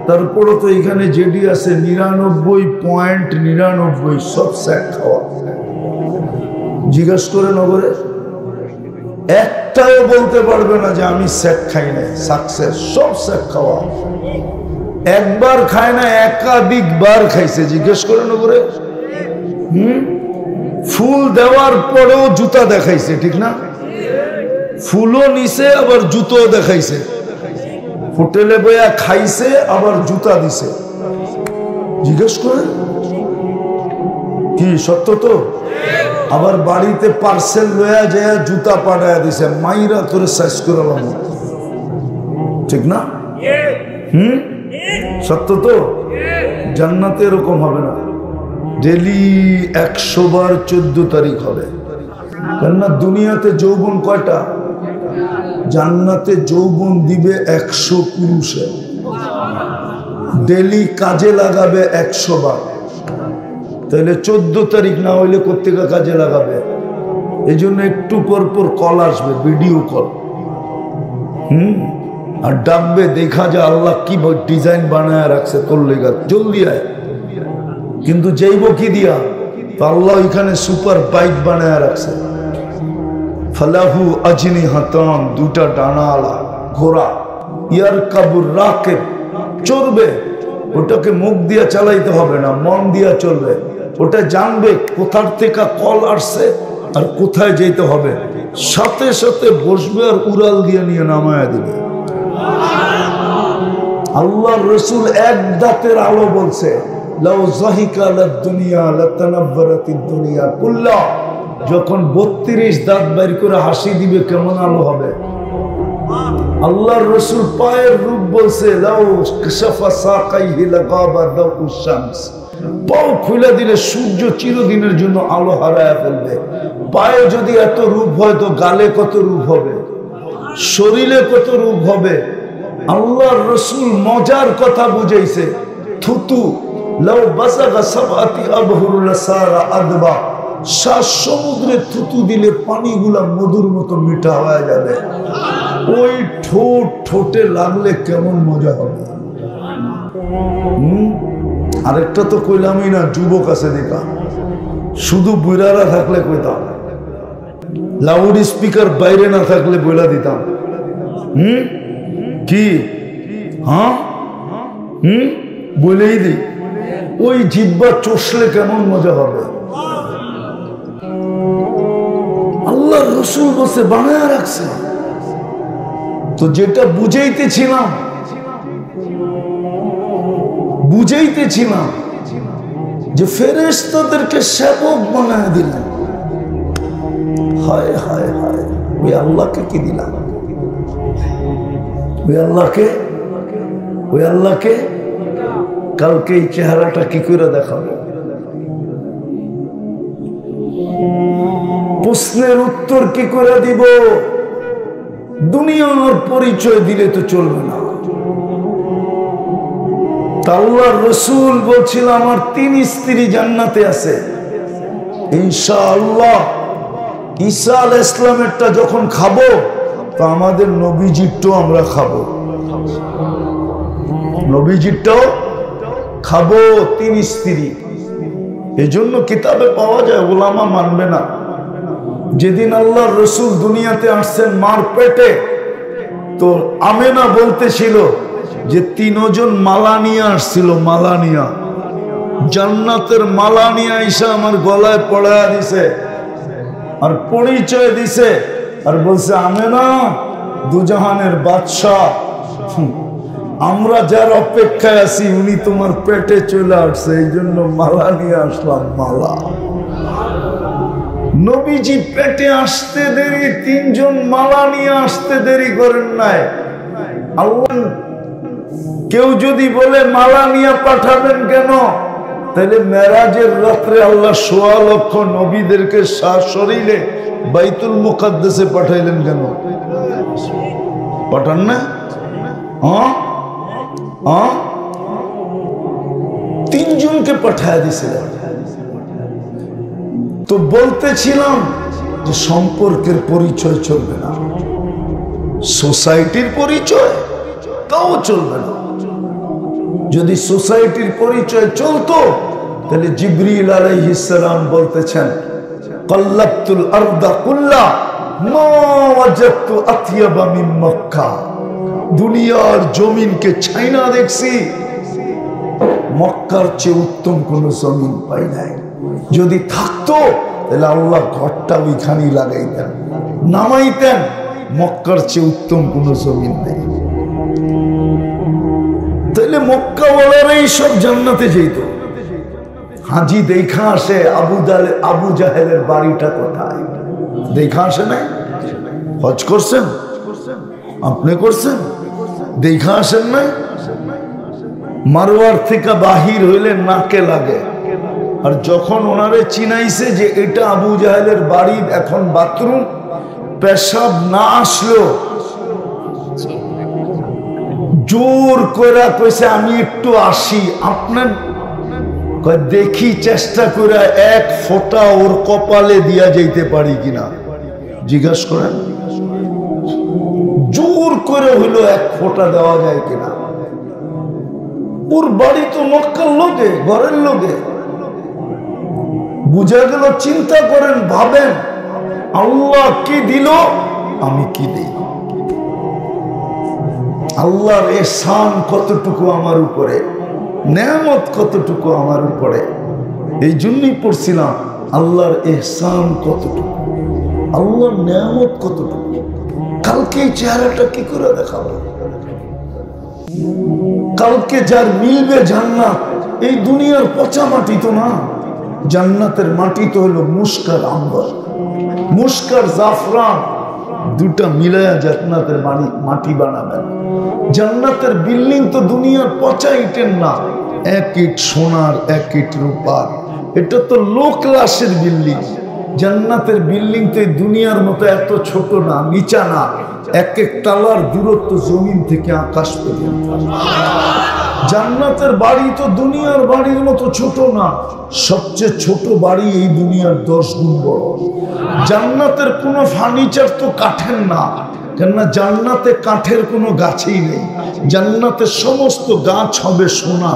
তারপরে তো এখানে যেডি আছে 99.99 সব স্যাক খাওয়া। জিজ্ঞাসা করে নগরে একটাও বলতে পারবে না যে আমি স্যাক খাই না। সাকসেস, সব স্যাক খাওয়া। একবার খায় না, একাধিকবার খাইছে। জিজ্ঞেস করে নগরে ফুল দেওয়ার পরেও জুতা দেখাইছে, ঠিক না? ফুলও নিছে আবার জুতোও দেখাইছে। হোটেলে বইয়া খাইছে আবার জুতা দিছে। জিজ্ঞেস করে কি সত্য তো? আবার বাড়িতে পার্সেল লয়া যায় জুতা পাঠায়া দিছে, মাইরা তোরে সাইজ করে, ঠিক না? সত্য তো? জান্নাতে এরকম হবে না, ডেলি 100 বার 14 তারিখ হবে। কেননা দুনিয়াতে যৌবন কয়টা? জান্নাতে যৌবন দিবে 100 পুরুষে, ডেলি কাজে লাগাবে 100 বার। তাহলে 14 তারিখ না হইলে কোত্থেকে কাজে লাগাবে? এই জন্য একটু পর পর কল আসবে, ভিডিও কল। আর ডাকবে, দেখা যায় আল্লাহ কি ডিজাইন বানায় রাখছে তোর লেগা, জলদি আয়। কিন্তু যাইব কি দিয়া? তো আল্লাহ এখানে সুপার বাইক বানায় রাখছে। ফালাহু আজনি হাতান, দুটা ডানাওয়ালা ঘোড়া, ইয়ার কাবুর রাকেব, চড়বে। ওটাকে মুখ দিয়া চালাইতে হবে না, মন দিয়া চলবে। ওটা জানবে কোথার থেকে কল আসছে আর কোথায় যেতে হবে, সাথে সাথে বসবে আর উড়াল দিয়ে নিয়ে নামায়া দিবে। আল্লাহর রাসূল এক দাঁতের আলো বলছে, লাউ যাহিকা লাদ দুনিয়া লাতানাব্বারাতিদ দুনিয়া কুল্লা। যখন 32 দাঁত বের করে হাসি দিবে কেমন আলো হবে? আল্লাহর রাসূল পায়ের রূপ বলছে, লাউ কাশাফা সাকাইহি লাগাবা দাউস শামস। পাও খুলে দিলে সূর্য চিরদিনের জন্য আলো হারায় ফেলবে। পায়ে যদি এত রূপ হয় তো গালে কত রূপ হবে, শরীরে কত রূপ হবে। আল্লাহর রাসূল মজার কথা বুঝাইছে, থুতু লাউ বাসাগা সাবাতি আবহুর লাসারা আদবা। 7 সমুদ্রে থুতু দিলে পানিগুলা মধুর মতো মিঠা হয়ে যাবে। ওই ঠোঁট ঠোঁটে লাগলে কেমন মজা হবে। আরেকটা তো কইলামই না, যুবক আছে দেখা, শুধু বুড়ারা থাকলে কইতাম, লাউড স্পিকার বাইরে না থাকলে বইলা দিতাম। কি? হ্যাঁ, বলেই দি। ওই জিহ্বা চষলে কেমন মজা হবে। আল্লাহর রাসূল বসে বানায় রাখছে। তো যেটা বুঝাইতেছিলাম যে ফেরেশতাদেরকে সেবক বানায় দিলেন। হায় হায় হায়, ওই আল্লাহকে কি দিলাম? ওই আল্লাহকে কালকে এই চেহারাটা কি করে দেখাবো? প্রশ্নের উত্তর কি করে দিব? দুনিয়ার পরিচয় দিলে তো চলবে না। আল্লাহর রাসূল বলছিল, আমার 3 স্ত্রী জান্নাতে আছে ইনশাআল্লাহ। ঈসা আলাইহিস সালামেরটা যখন খাবো তো আমাদের নবীজিরটাও আমরা খাবো, নবীজিরটাও খাবো। 3 স্ত্রী। এই জন্য কিতাবে পাওয়া যায়, উলামা মানবে না, যেদিন আল্লাহর রাসূল দুনিয়াতে আসছেন মার পেটে, তো আমেনা বলতেছিল যে 3 জন মালা নিয়ে আসছিল, মালা নিয়া, জান্নাতের মালা নিয়ে আইসা আমার গলায় পড়ায়া দিছে আর পরিচয় দিছে আর বলছে, আমেনা দুজাহানের বাদশাহ, আমরা যার অপেক্ষায় আছি উনি তোমার পেটে চলে আসছে, এই জন্য মালা নিয়ে আসলাম। মালা নবীজি পেটে আসতে দেরি, 3 জন মালা নিয়ে আসতে দেরি করেন নাই। আল্লাহ কেউ যদি বলে মালা নিয়ে পাঠাবেন কেন, তাহলে মেরাজের রাত্রে আল্লাহ 1.25 লক্ষ নবীদেরকে সশরীরে বাইতুল মুকাদ্দাসে পাঠাইলেন কেন? পাঠান না? 3 জনকে পাঠায় দিছিলেন। তো বলতেছিলাম যে সম্পর্কের পরিচয় চলবে না, সোসাইটির পরিচয় তাও চলবে না। যদি সোসাইটির পরিচয় চলতো তাহলে জিবরিল আলাইহিস সালাম বলতেছেন, কাল্লাতুল আরদা কুল্লা মা ওয়াজাদতু আতয়াবা মিন মক্কা। দুনিয়ার জমিনকে ছাইনা দেখছি, মক্কার চেয়ে উত্তম কোন জমিন পাই নাই। যদি থাকতো তাহলে আল্লাহ ঘরটা ওইখানেই লাগাইতেন, নামাইতেন। মক্কার চেয়ে উত্তম কোন জমিন নেই। তাহলে মক্কাওয়ালারাই সব জান্নাতে যেত। হাজি দেখা আসে আবু জাহেলের বাড়িটা কোথায়, দেখা আসে নাই? হজ করছেন আপনি, করছেন? দেখা আসেন নাই? মারওয়ার থেকে বাহির হইলে নাকে লাগে। আর যখন ওনারে চিনাইছে যে এটা আবু জাহেলের বাড়ি, এখন বাথরুম, পেশাব না আসলো জোর করে কইছে আমি একটু আসি। আপনার দেখি চেষ্টা করে এক ফোঁটা ওর কপালে দিয়া যাইতে পারি কিনা, জিজ্ঞাসা করেন। জোর করে হইলো এক ফোঁটা দেওয়া যায় কিনা। ওর বাড়ি তো মক্কার লোকে, ঘরের লোকে। বুঝা গেল। চিন্তা করেন, ভাবেন আল্লাহ কি দিল, আমি কি দিই। আল্লাহর এহসান কতটুকু আমার উপরে, নেয়ামত কতটুকু আমার উপরে। এই জন্যই পড়ছিলাম আল্লাহর এহসান কতটুকু, আল্লাহর নেয়ামত কতটুকু। কালকে এই চেহারাটা কি করে দেখাবো? কালকে যার মিলবে জান্নাত, এই দুনিয়ার পচা মাটি তো না। জান্নাতের মাটি তো হলো মুস্কার আম্বর, মুস্কার জাফরান, দুটা মিলায়া জান্নাতের মাটি বানাবেন। জান্নাতের বিল্ডিং তো দুনিয়ার পচা ইটের না, এক ইট সোনার, এক ইট রূপার। এটা তো লো ক্লাসের বিল্ডিং। জান্নাতের বিল্ডিং তো দুনিয়ার মতো এত ছোট না, নিচা না। এক এক তালার দূরত্ব জমিন থেকে আকাশ পর্যন্ত। জান্নাতের বাড়ি তো দুনিয়ার বাড়ির মতো ছোট না, সবচেয়ে ছোট বাড়ি এই দুনিয়ার 10 গুণ বড়। জান্নাতের কোনো ফার্নিচার তো কাঠের না, কেননা জান্নাতে কাঠের কোনো গাছই নেই। জান্নাতের সমস্ত গাছ হবে সোনা,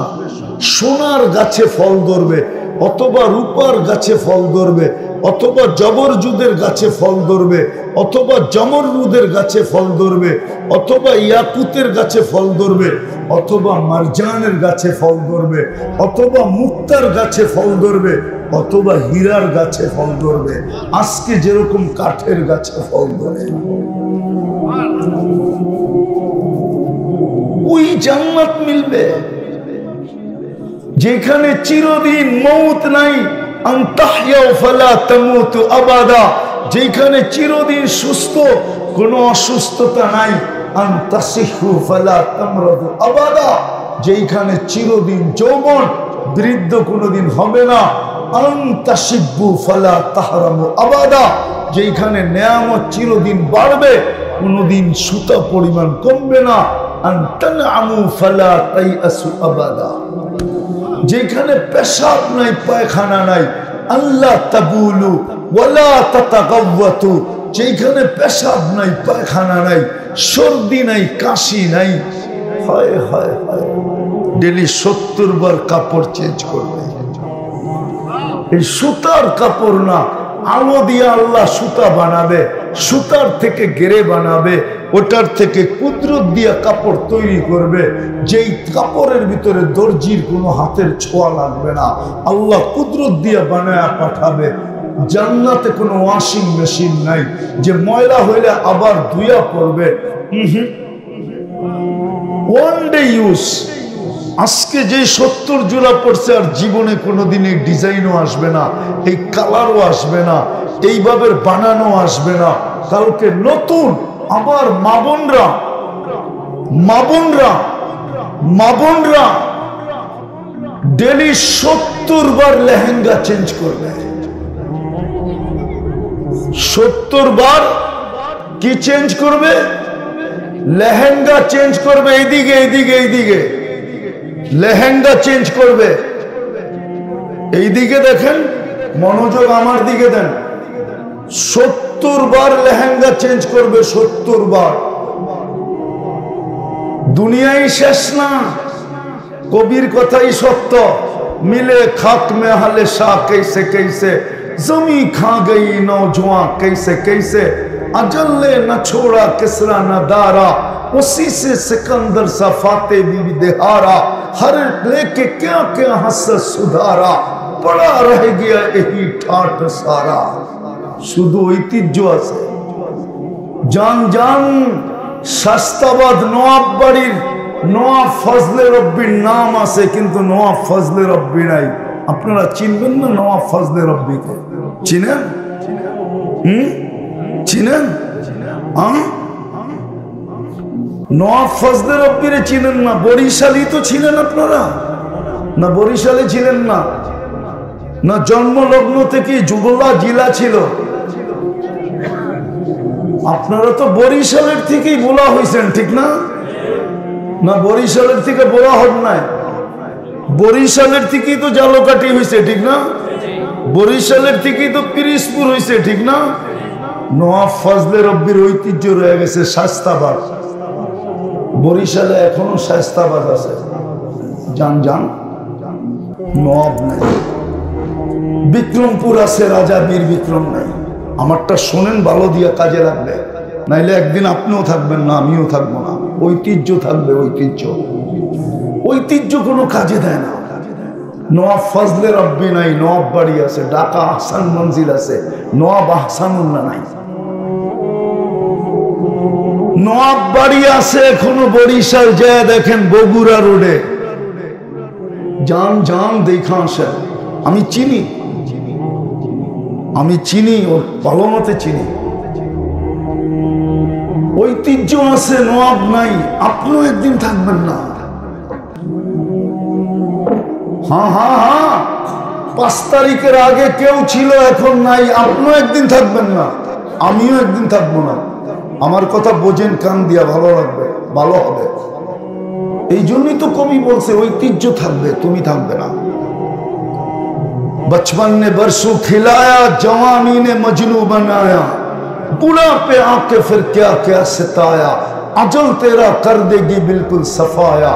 সোনার গাছে ফল ধরবে, অথবা রূপার গাছে ফল ধরবে, অথবা জবরজুদের গাছে ফল ধরবে, অথবা জমরুদের গাছে ফল ধরবে, অথবা ইয়াকুতের গাছে ফল ধরবে, অথবা মারজানের গাছে ফল ধরবে, অথবা মুক্তার গাছে ফল ধরবে, অথবা হীরার গাছে ফল ধরবে। আজকে যেরকম কাঠের গাছে ফল ধরে, ওই জান্নাত মিলবে যেখানে চিরদিন মৌত নাই। আনতাহইয়াউ ফালা তামুতু আবাদা, যেখানে চিরদিন সুস্থ, কোনো অসুস্থতা নাই। আনতাসিহু ফালা তামরাদু আবাদা, যেখানে চিরদিন যৌবন, বৃদ্ধ কোনোদিন হবে না। আনতাশিব্বু ফালা তাহরামু আবাদা, যেখানে নেয়ামত চিরদিন বাড়বে, কোনোদিন সুতা পরিমাণ কমবে না। আনতানআমু ফালা তাইআসু আবাদা, যেখানে পেশাব নাই, পায়খানা নাই। আল্লাহ তাবুলু ওয়ালা তাতাগাওয়াতু, যেখানে পেশাব নাই, পায়খানা নাই, সর্দি নাই, কাশি নাই। হায় হায় হায়, ডেলি 70 বার কাপড় চেঞ্জ করবে। এই সুতার কাপড় না, আলো দিয়ে আল্লাহ সুতা বানাবে, সুতার থেকে গেরে বানাবে, ওটার থেকে কুদরত দিয়া কাপড় তৈরি করবে। যেই কাপড়ের ভিতরে দর্জির কোনো হাতের ছোঁয়া লাগবে না, আল্লাহ কুদরত দিয়া বানায়া পাঠাবে। জান্নাতে কোনো ওয়াশিং মেশিন নাই যে ময়লা হইলে আবার ধুইয়া পড়বে। One day use. আজকে যে 70 জোড়া পড়ছে আর জীবনে কোনোদিন এই ডিজাইনও আসবে না, এই কালারও আসবে না, এইভাবে বানানো আসবে না। কালকে নতুন আবার মা বোনরা ডেলি 70 বার লেহেঙ্গা চেঞ্জ করবে। 70 বার কি চেঞ্জ করবে? লেহেঙ্গা চেঞ্জ করবে। এইদিকে এইদিকে এইদিকে লেহেঙ্গা চেঞ্জ করবে। এইদিকে দেখেন, মনোযোগ আমার দিকে দেন। 70 বার লেহেঙ্গা চেঞ্জ করবে, 70 বার। দুনিয়াই শেষ না, কবির কথাই সত্য। মিলে খাক মে হালে শাহ कैसे कैसे, जमी खा गई नौजवान कैसे कैसे, अजल ने न छोड़ा किसरा न दारा, उसी से सिकंदर सा फाते भी देहारा, हर लेके क्या क्या हसरत सुधारा, पड़ा रह गया यही ठाट सारा। शुद्ध ঐতিহ্য আছে। जान जान শাস্তাবাদ নওয়াব বাড়ির নওয়াব ফজলে রব্বির নাম আছে, কিন্তু নওয়াব ফজলে রব্বি নাই। আপনারা চিনবেন না নওয়াব ফজলে রব্বিকে? চিনেন? চিনেন? নওয়াব ফজলে রব্বিরে চিনেন না? বরিশালী তো ছিলেন আপনারা না? বরিশালে ছিলেন না? না জন্মলগ্ন থেকে যুগলা জেলা ছিল? আপনারা তো বরিশালের থেকেই বলা হয়েছেন, ঠিক না? না বরিশালের থেকে বলা হন নাই, বরিশালের থেকেই তো জালকাঠি হয়েছে, ঠিক না? বরিশালের থেকেই তো পিরিজপুর হয়েছে, ঠিক না? নওয়াব ফজলে রব্বির ঐতিহ্য রয়ে গেছে শাস্তাবাদ। বরিশালে এখনো শাস্তাবাদ আছে। যান যান, নওয়াব নাই। বিক্রমপুর আছে, রাজা বীর বিক্রম নাই। আমারটা শোনেন, ভালো দিয়া কাজে লাগবে, নাইলে একদিন আপনিও থাকবেন না, আমিও থাকবো না। ঐতিহ্য থাকবে, ঐতিহ্য। ঐতিহ্য কোনো কাজে দেয় না। নওয়াব ফজলে রব্বি নাই, নওয়াব বাড়ি আছে, ঢাকা আহসান মঞ্জিল আছে, নওয়াব আহসানুল্লাহ নাই। নওয়াব বাড়ি আছে এখনো বরিশাল, যায় দেখেন বগুড়া রোডে। যান যান দেখা আসেন। আমি চিনি, আমি চিনি, ওর ভালো মতে চিনি। ঐতিহ্য আছে, নওয়াব নাই। আপনিও একদিন থাকবেন না। হ্যাঁ হ্যাঁ হ্যাঁ, 5 তারিখের আগে কেউ ছিল, এখন নাই। আপনিও একদিন থাকবেন না, আমিও একদিন থাকবো না। আমার কথা বোঝেন কান দিয়া, ভালো লাগবে, ভালো হবে। এই জন্যই তো কবি বলছে ঐতিহ্য থাকবে, তুমি থাকবে না। बचपन ने बरसों खिलाया, जवानी ने मजनू बनाया, बुढ़ापे आके फिर क्या क्या सताया, अजल तेरा कर देगी बिल्कुल सफाया,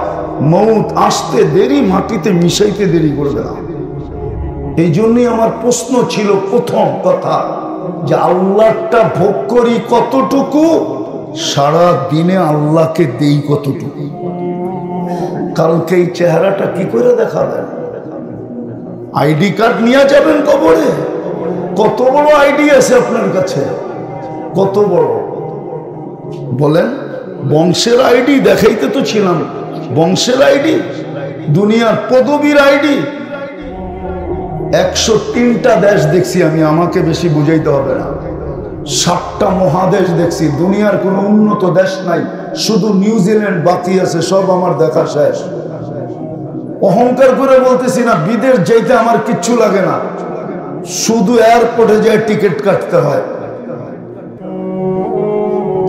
मौत आसते देरी माटिते मिशाइते देरी करबे ना। এই জন্যই আমার প্রশ্ন ছিল প্রথম কথা, যে আল্লাহটা ভোগ করি কতটুকু, সারা দিনে আল্লাহকে দেই কতটুকু। কালকে এই চেহারাটা কি করে দেখাবেন? আইডি কার্ড নিয়ে যাবেন কবরে? কত বড় আইডি আছে আপনার কাছে? কত বড় বলেন? বংশের আইডি দেখাইতে তো ছিলাম, বংশের আইডি, দুনিয়ার পদবীর আইডি। 103টা দেশ দেখছি আমি, আমাকে বেশি বুঝাইতে হবে না। 7টা মহাদেশ দেখছি, দুনিয়ার কোনো উন্নত দেশ নাই, শুধু নিউজিল্যান্ড বাকি আছে, সব আমার দেখা শেষ। অহংকার করে বলতেছি না, বিদেশ যাইতে আমার কিচ্ছু লাগে না, শুধু এয়ারপোর্টে যায় টিকিট কাটতে হয়,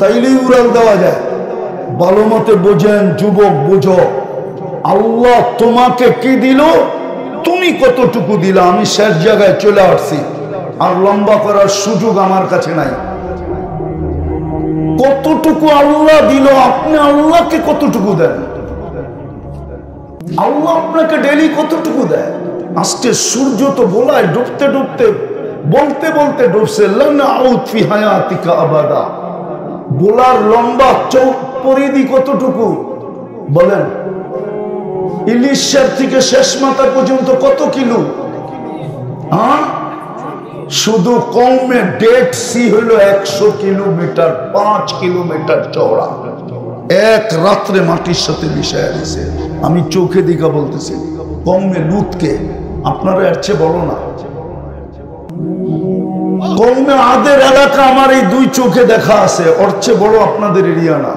তাইলেই উড়াল দেওয়া যায়। ভালো মতে বোঝেন যুবক, বুঝো আল্লাহ তোমাকে কি দিল, তুমি কতটুকু দিলা। আমি শেষ জায়গায় চলে আসছি, আর লম্বা করার সুযোগ আমার কাছে নাই। কতটুকু আল্লাহ দিল, আপনি আল্লাহকে কতটুকু দেন? আল্লাহ আপনাকে ডেলি কতটুকু দেয়? আজকে সূর্য তো বলায় ডুবতে ডুবতে, বলতে বলতে ডুবছে। আবাদা বলার লম্বা চোখ পরিধি কতটুকু বলেন? ইলিশের থেকে শেষ মাথা পর্যন্ত কত কিলো? হ্যাঁ, শুধু কমে ডেড সি হইল 100 কিলোমিটার, 5 কিলোমিটার চওড়া। এক রাত্রে মাটির সাথে মিশাইয়া দিছে। আমি চোখে দিকা বলতেছি, কমে লুতকে আপনারা এর চেয়ে বলো না। কমে আদের এলাকা আমার এই 2 চোখে দেখা আছে, ওর চেয়ে বড় আপনাদের এরিয়া না।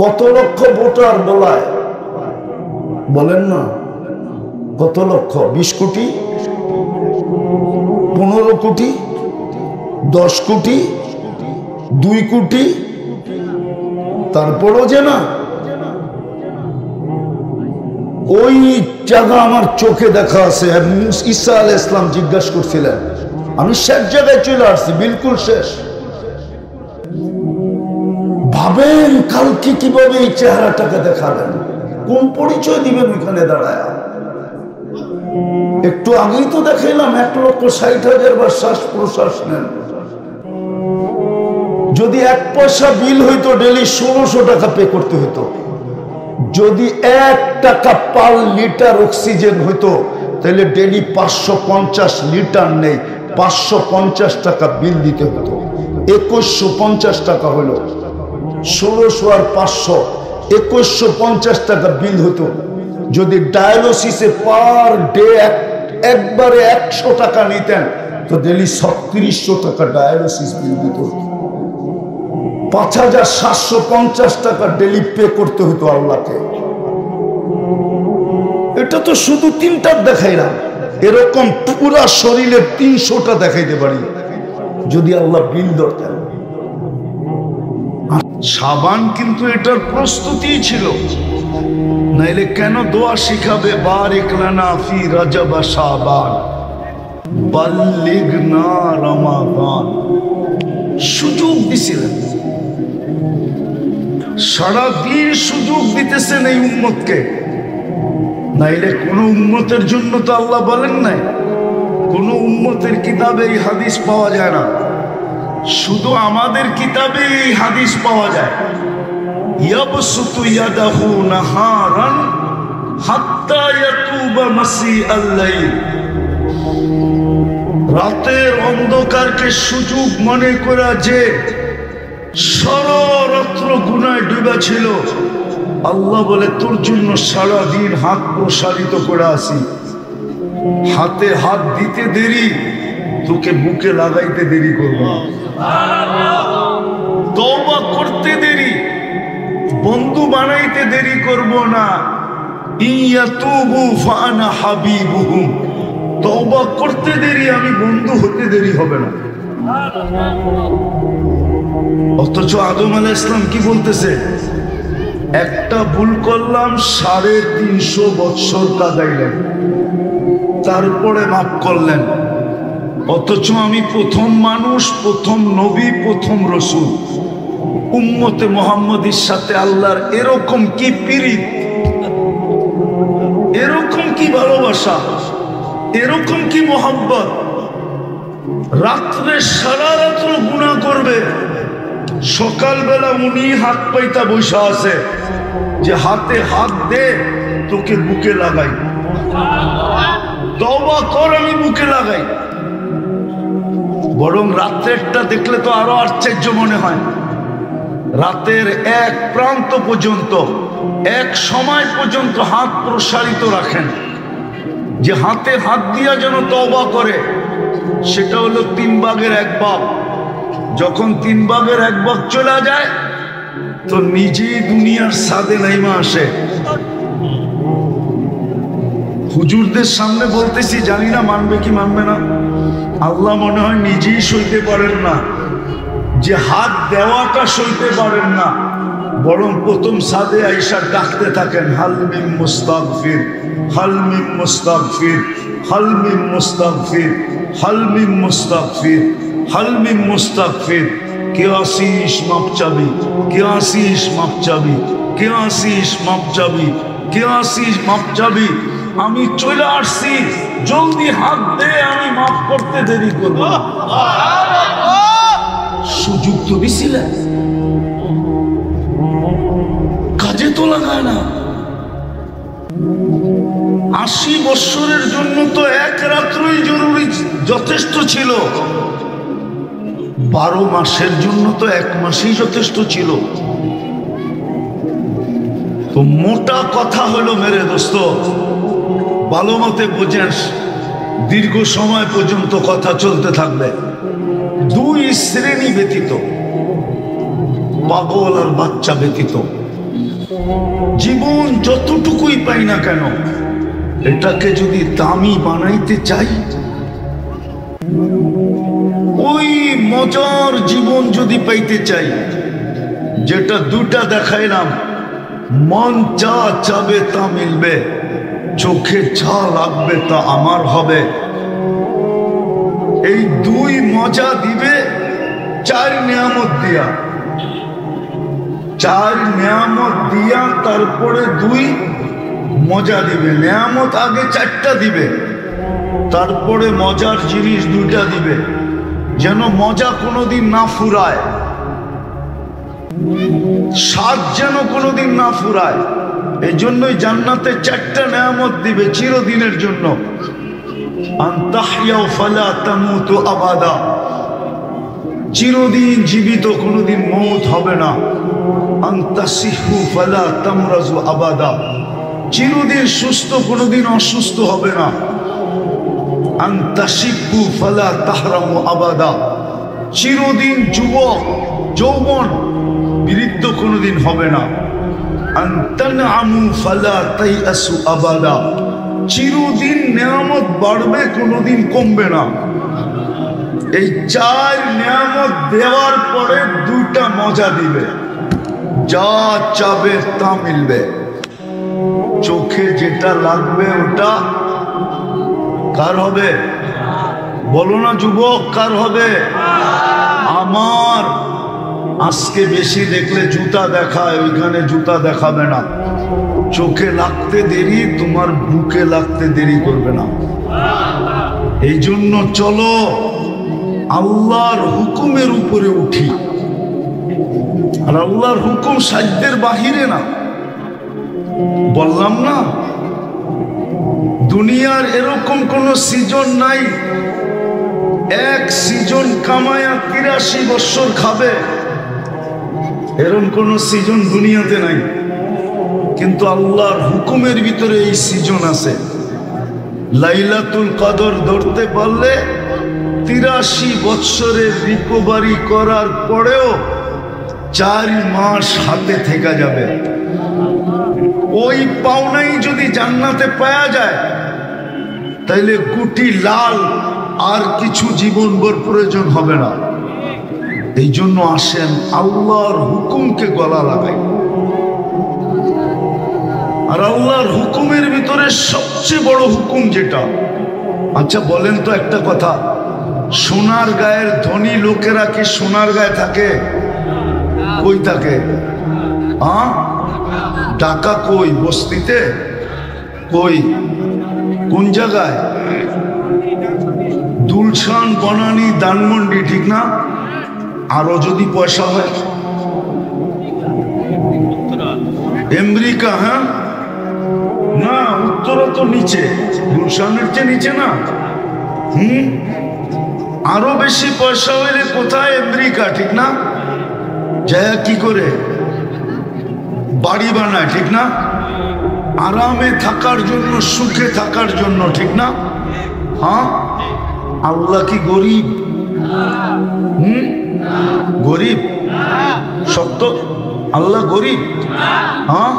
কত লক্ষ ভোটার বলায় বলেন না? কত লক্ষ? 20 কোটি, 15 কোটি, 10 কোটি, 2 কোটি, তারপরও যে না। ওই জায়গা আমার চোখে দেখা আছে। ঈসা আলাইহিস সালাম জিজ্ঞাসা করছিলেন, আমি শেষ জায়গায় চলে আসছি, বিলকুল শেষ। ভাবেন কালকে কিভাবে এই চেহারাটাকে দেখাবেন, কোন পরিচয় দিবেন ওইখানে দাঁড়ায়? একটু আগেই তো দেখাইলাম 1,60,000 বার শ্বাস প্রশ্বাস নেন, যদি 1 পয়সা বিল হইতো ডেলি 1600 টাকা পে করতে হইতো। যদি 1 টাকা পার লিটার অক্সিজেন হইতো তাহলে ডেলি 550 লিটার নেই 550 টাকা বিল দিতে হতো। 2150 টাকা হলো 1600 আর 500 2150 টাকা বিল হতো। যদি ডায়ালিসিসে পার ডে একবারে 100 টাকা নিতেন তো ডেলি 3600 টাকা ডায়ালিসিস বিল দিতে হতো। 5750 টাকা ডেলি পে করতে হতো আল্লাহকে। এটা তো শুধু 3টা দেখাইলাম, এরকম পুরা শরীরে 300টা দেখাইতে পারি যদি আল্লাহ বিল ধরতেন। শাবান কিন্তু এটার প্রস্তুতি ছিল, নাইলে কেন দোয়া শিখাবে বারিক লানা ফি রজব শাবান বাল্লিগনা রমাদান। সুযোগ দিছিলেন, সারাদিন সুযোগ দিতেছেন এই উম্মতকে। নাইলে কোন উম্মতের জন্য তো আল্লাহ বলেন নাই, কোন উম্মতের কিতাবে এই হাদিস পাওয়া যায় না, শুধু আমাদের কিতাবে এই হাদিস পাওয়া যায়। ইয়াবসুতু ইয়াদাহু নাহারান হাত্তা ইয়াতুবা মাসিআল লাইল। রাতের অন্ধকারকে সুযোগ মনে করা যে সারা রাত্র গুনায় ডুবা ছিল, আল্লাহ বলে তোর জন্য সারাদিন হাত প্রসারিত করে আসি। হাতে হাত দিতে দেরি, তোকে বুকে লাগাইতে দেরি করব না। তওবা করতে দেরি, বন্ধু বানাইতে দেরি করব না। ইয়াতুবু ফানা হাবিবুহুম। তওবা করতে দেরি, আমি বন্ধু হতে দেরি হবে না। অথচ আদম আলাইহিস সালাম কি বলতেছে? একটা ভুল করলাম 350 বৎসর কাঁদাইলেন, তারপরে মাফ করলেন। অথচ আমি প্রথম মানুষ, প্রথম নবী, প্রথম রসুল। উম্মতে মুহাম্মদীর সাথে আল্লাহর এরকম কি পীড়িত, এরকম কি ভালোবাসা, এরকম কি মোহাব্বত। রাত্রে সারা রাত্র গুনাহ করবে, সকালবেলা উনি হাত পাইতা বসা আছে যে হাতে হাত দে তোকে বুকে লাগাই, তওবা কর আমি বুকে লাগাই। বরং রাত্রেরটা দেখলে তো আরো আশ্চর্য মনে হয়। রাতের এক প্রান্ত পর্যন্ত, এক সময় পর্যন্ত হাত প্রসারিত রাখেন, যে হাতে হাত দিয়া যেন তওবা করে। সেটা হলো 3 ভাগের 1 ভাগ। যখন 3 ভাগের 1 ভাগ চলে যায় তো নিজেই দুনিয়ার সাদে নাইমা আসে। হুজুরদের সামনে বলতেছি, জানি না মানবে কি মানবে না। আল্লাহ মনে হয় নিজেই সইতে পারেন না, যে হাত দেওয়াটা সইতে পারেন না, বরং প্রথম সাদে আইসা ডাকতে থাকেন, হালমিম মুস্তাগফির, হালমিম মুস্তাগফির, হালমিম মুস্তাগফির, হালমিম মুস্তাগফির, হালমিম মুস্তাগফির। কে আসিস মাপ চাবি, কে আসিস মাপ চাবি, কে আসিস মাপ চাবি, কে আসিস মাপ চাবি। আমি চলে আসছি, জলদি হাত দে, আমি মাফ করতে দেরি করব। সুযোগ তো দিছিলেন, কাজে তো লাগায় না। 80 বৎসরের জন্য তো 1 রাত্রই জরুরি যথেষ্ট ছিল, 12 মাসের জন্য তো 1 মাসই যথেষ্ট ছিল। তো মোটা কথা হলো মেরে দোস্ত, ভালো মতে বোঝেন, দীর্ঘ সময় পর্যন্ত কথা চলতে থাকবে। 2 শ্রেণী ব্যতীত, পাগল আর বাচ্চা ব্যতীত, জীবন যতটুকুই পাই না কেন, এটাকে যদি দামি বানাইতে চাই, ওই মজার জীবন যদি পাইতে চাই, যেটা 2টা দেখাইলাম, মন যা চাবে তা মিলবে, চোখে যা লাগবে তা আমার হবে। এই 2 মজা দিবে 4 নিয়ামত দিয়া, 4 নিয়ামত দিয়া তারপরে 2 মজা দিবে। নিয়ামত আগে 4টা দিবে, তারপরে মজার জিনিস 2টা দিবে, যেন মজা কোনোদিন না ফুরায়। স্বাদ যেন কোনোদিন না ফুরায়। এই জন্যই জান্নাতে 4টা নেয়ামত দিবে চিরদিনের জন্য। আনতাহইয়া ফালা তামুতু আবাদা, চিরদিন জীবিত, কোনোদিন মৌত হবে না। আনতাসিহু ফালা তামরাজু আবাদা, চিরদিন সুস্থ, কোনোদিন অসুস্থ হবে না। আনতাশিবু ফালা তাহরামু আবাদা, চিরদিন যুবক যৌবন, বৃদ্ধ কোনোদিন হবে না। আনতানআমু ফালা তাইআসু আবাদা, চিরদিন নেয়ামত বাড়বে, কোনোদিন কমবে না। এই 4 নেয়ামত দেওয়ার পরে 2টা মজা দিবে, যা চাবে তা মিলবে। চোখে যেটা লাগবে ওটা কার হবে? বলো না যুবক, কার হবে? আমার। আজকে বেশি দেখলে জুতা দেখায়, ওইখানে জুতা দেখাবে না। চোখে লাগতে দেরি, তোমার বুকে লাগতে দেরি করবে না। এই জন্য চলো আল্লাহর হুকুমের উপরে উঠি। আর আল্লাহর হুকুম সাধ্যের বাহিরে না। বললাম না, দুনিয়ার এরকম কোন সিজন নাই 1 সিজন কামায়া 83 বছর খাবে, এরকম কোন সিজন দুনিয়াতে নাই। কিন্তু আল্লাহর হুকুমের ভিতরে এই সিজন আছে। লাইলাতুল কদর ধরতে পারলে 83 বছরের রিকভারি করার পরেও 4 মাস হাতে থেকে যাবে। ওই পাওনাই যদি জান্নাতে পাওয়া যায়, তাইলে গুটি লাল, আর কিছু জীবনভর প্রয়োজন হবে না। এই জন্য আসেন আল্লাহর হুকুমকে গলা লাগাই। আর আল্লাহর হুকুমের ভিতরে সবচেয়ে বড় হুকুম যেটা, আচ্ছা বলেন তো একটা কথা, সোনার গায়ের ধনী লোকেরা কি সোনার গায়ে থাকে? কই থাকে? ঢাকা কই? বস্তিতে কই? কোন জায়গায়? দুলশান, বনানী, ধানমন্ডি, ঠিক না? আরো যদি পয়সা হয় আমেরিকা। হ্যাঁ না, উত্তরা তো নিচে, গুলশানের চেয়ে নিচে না। আরো বেশি পয়সা হইলে কোথায়? আমেরিকা, ঠিক না? যায় কি করে? বাড়ি বানায়, ঠিক না? আরামে থাকার জন্য, সুখে থাকার জন্য, ঠিক না? হ্যাঁ, আল্লাহ কি গরিব? গরিব সত্য? আল্লাহ গরিব? হ্যাঁ,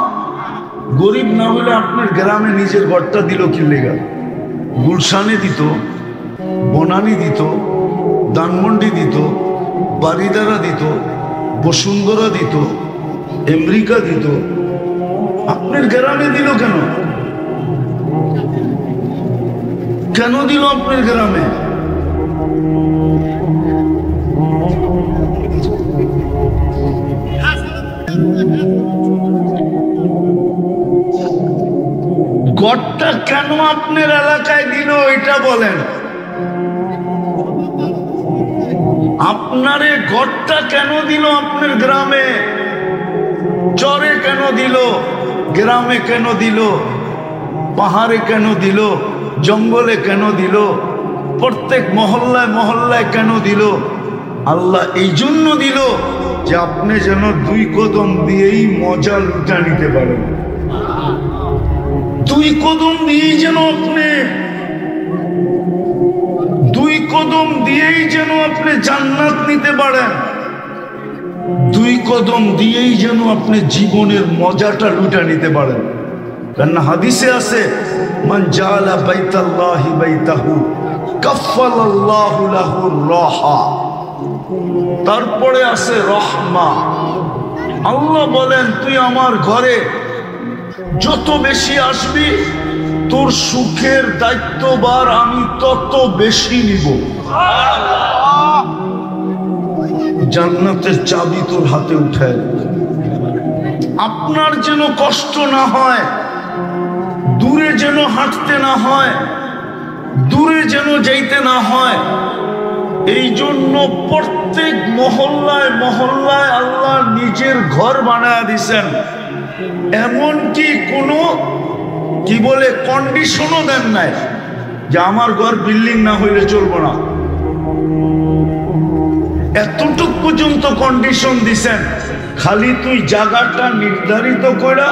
গরিব না হলে আপনার গ্রামে নিজের ঘরটা দিল কি লেগা? গুলশানে দিত, বনানী দিত, ধানমন্ডি দিত, বারিদারা দিত, বসুন্ধরা দিত, আমেরিকা দিত, আপনার গ্রামে দিল কেন? কেন দিল আপনার গ্রামে? গড়টা কেন আপনার এলাকায় দিল এটা বলেন। আপনারে গড়টা কেন দিল আপনার গ্রামে? চরে কেন দিল? গ্রামে কেন দিল? পাহাড়ে কেন দিল? জঙ্গলে কেন দিল? প্রত্যেক মহল্লায় মহল্লায় কেন দিল? আল্লাহ এই জন্য দিল যে আপনি যেন 2 কদম দিয়েই মজা লুটা নিতে পারেন। 2 কদম দিয়েই যেন আপনি 2 কদম দিয়েই যেন আপনি জান্নাত নিতে পারেন। 2 কদম দিয়েই যেন আপনি জীবনের মজাটা লুটা নিতে পারেন। কারণ হাদিসে আছে, মান জাআলা বাইতাল্লাহি বাইতাহু কাফফালাল্লাহু লাহু রাহা। তারপরে আছে রহমা। আল্লাহ বলেন, তুই আমার ঘরে যত বেশি আসবি, তোর সুখের দায়িত্বভার আমি তত বেশি নিব। জান্নাতের চাবি তোর হাতে উঠায়। আপনার যেন কষ্ট না হয়, দূরে যেন হাঁটতে না হয়, দূরে যেন যাইতে না হয়, এই জন্য প্রত্যেক মহল্লায় মহল্লায় আল্লাহ নিজের ঘর বানায় দিছেন। এমনকি কোনো কি বলে কন্ডিশনও দেন নাই যে আমার ঘর বিল্ডিং না হইলে চলবো না। এতটুক পর্যন্ত কন্ডিশন দিছেন, খালি তুই জায়গাটা নির্ধারিত করা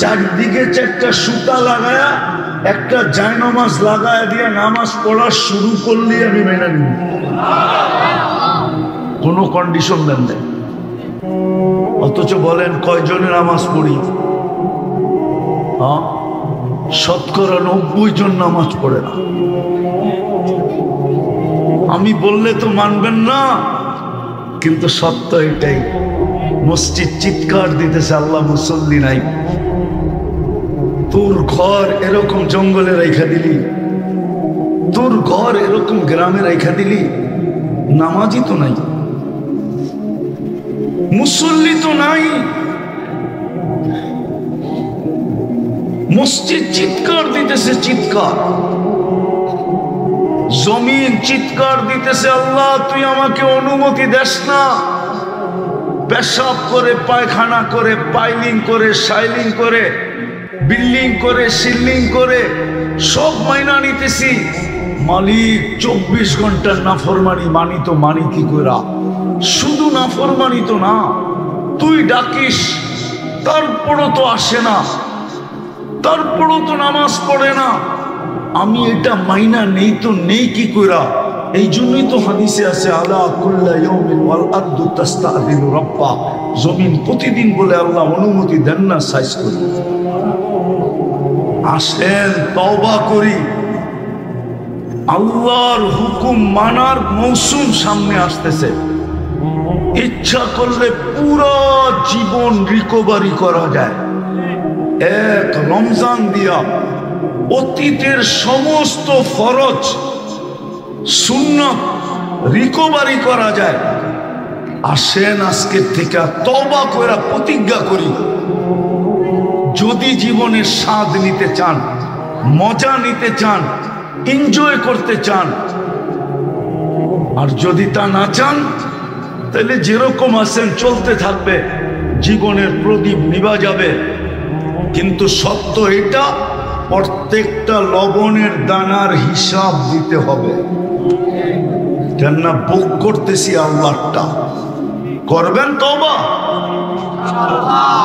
চারদিকে চারটা সুতা লাগায়া একটা জায়নামাজ লাগায়া দিয়ে নামাজ পড়া শুরু করলে আমি মেনে নিব। কোনো কন্ডিশন দেন নাই। অথচ বলেন কয়জনের নামাজ পড়ি? শতকরা 90 জন নামাজ পড়ে না। আমি বললে তো মানবেন না, কিন্তু সত্য এটাই। মসজিদ চিৎকার দিতেছে আল্লাহ মুসল্লি নাই। তোর ঘর এরকম জঙ্গলে রেখা দিলি, তোর ঘর এরকম গ্রামে রেখা দিলি, নামাজি তো নাই, মুসল্লি তো নাই। মসজিদ চিৎকার দিতেছে, চিৎকার। জমিন চিৎকার দিতেছে, আল্লাহ তুই আমাকে অনুমতি দেস না। পেশাব করে, পায়খানা করে, পাইলিং করে, শাইলিং করে, বিল্ডিং করে, সিল্লিং করে সব মাইনা নিতেছি। মালিক 24 ঘন্টার নাফরমানি মানি তো মানি কি করা? শুধু নাফরমানি তো না, তুই ডাকিস তারপরও তো আসে না, তারপরও তো নামাজ পড়ে না। আমি এটা মাইনা নেই তো নেই কি করা? এই জন্যই তো হাদিসে আছে আলা কুল্লা ইয়াউমিন ওয়াল আরদু তাস্তাযিনু রাব্বা। জমিন প্রতিদিন বলে আল্লাহ অনুমতি দেন না সাইজ করে। আসেন তওবা করি। আল্লাহর হুকুম মানার মৌসুম সামনে আসতেছে। ইচ্ছা করলে পুরো জীবন রিকভারি করা যায়। এক রমজান দিয়া অতীতের সমস্ত ফরজ সুন্নাত রিকভারি করা যায়। আসেন আজকের থেকে তওবা করে প্রতিজ্ঞা করি, যদি জীবনের স্বাদ নিতে চান, মজা নিতে চান, এনজয় করতে চান, আর যদি তা না চান তাহলে যেরকম আছেন চলতে থাকবে, জীবনের প্রদীপ নিভা যাবে। কিন্তু সত্য এটা, প্রত্যেকটা লবণের দানার হিসাব দিতে হবে। কেন না ভোগ করতেছি আল্লাহটা। করবেন তওবা?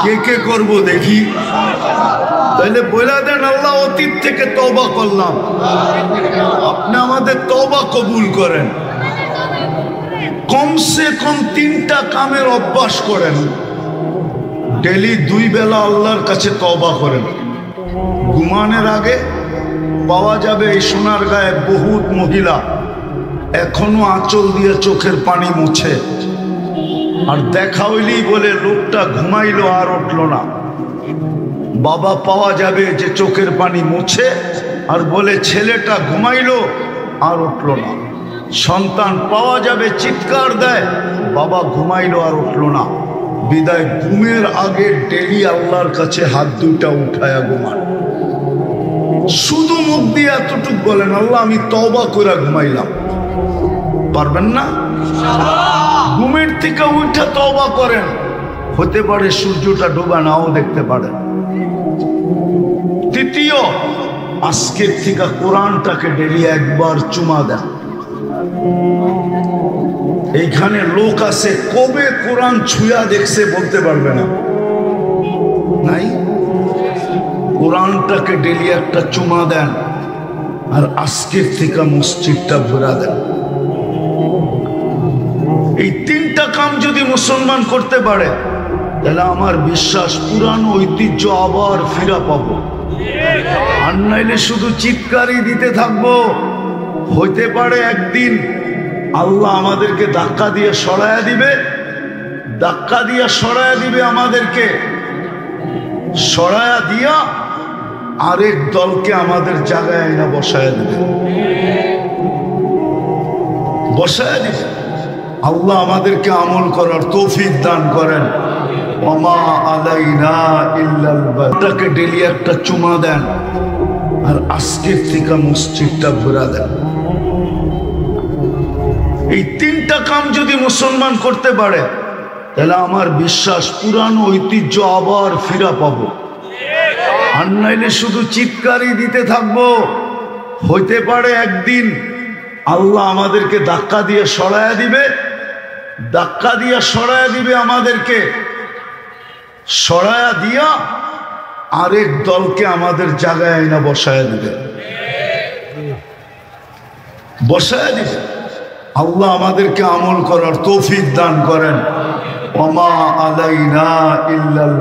কে কে করবো দেখি? তাইলে বলে দেন আল্লাহ অতীত থেকে তওবা করলাম। আপনি আমাদের তওবা কবুল করেন। কমসে কম 3টা কামের অভ্যাস করেন। ডেলি 2 বেলা আল্লাহর কাছে তওবা করেন। ঘুমানোর আগে পাওয়া যাবে এই সোনার গায়ে বহুত মহিলা এখনো আঁচল দিয়ে চোখের পানি মুছে, আর দেখা হইলেই বলে লোকটা ঘুমাইলো আর উঠলো না। বাবা পাওয়া যাবে যে চোখের পানি মুছে আর বলে ছেলেটা ঘুমাইলো আর উঠলো না। সন্তান পাওয়া যাবে চিৎকার দেয়, বাবা ঘুমাইলো আর উঠলো না। বিদায় ঘুমের আগে ডেলি আল্লাহর কাছে হাত 2টা উঠায়া ঘুমান। শুধু মুখ দিয়ে এতটুক বলেন, আল্লাহ আমি তওবা করে ঘুমাইলাম। পারবেন না? ঘুমের থেকে উঠে তওবা করেন। হতে পারে সূর্যটা ডোবা নাও দেখতে পারেন। তৃতীয়, আজকের থেকে কোরআনটাকে ডেলি একবার চুমা দেন। এইখানে লোক আছে কবে কোরআন ছুঁয়া দেখছে বলতে পারবে না, নাই? কোরআনটাকে ডেলি একটা চুমা দেন, আর আজকের থেকে মসজিদটা ভরা দেন। এই 3টা কাম যদি মুসলমান করতে পারে, তাহলে আমার বিশ্বাস পুরানো ঐতিহ্য আবার ফিরা পাবো। আর নাইলে শুধু চিৎকারই দিতে থাকবো। হইতে পারে একদিন আল্লাহ আমাদেরকে ধাক্কা দিয়ে সরায়া দিবে, ধাক্কা দিয়ে সরায়া দিবে আমাদেরকে, সরায়া দিয়া আরেক দলকে আমাদের জায়গায় এনে বসায়া দিবে, বসায়া দিবে। আল্লাহ আমাদেরকে আমল করার তৌফিক দান করেন। ওমা আলাইনা ইল্লাল বালাগ। ডেলি একটা চুমা দেন, আর আজকের থেকে মসজিদটা ভরা দেন। এই তিনটা কাম যদি মুসলমান করতে পারে তাহলে আমার বিশ্বাস পুরানো ঐতিহ্য আবার ফিরা পাবো। আর নাইলে শুধু চিৎকারই দিতে থাকবো। হইতে পারে একদিন আল্লাহ আমাদেরকে ধাক্কা দিয়ে সরায়া দিবে, ধাক্কা দিয়ে সরায়া দিবে, আমাদেরকে সরায়া দিয়া আরেক দলকে আমাদের জায়গায় আইনা বসায়া দিবে, বসায়া দিবে। আল্লাহ আমাদেরকে আমল করার তৌফিক দান করেন। ওমা আলাইনা ইল্লাল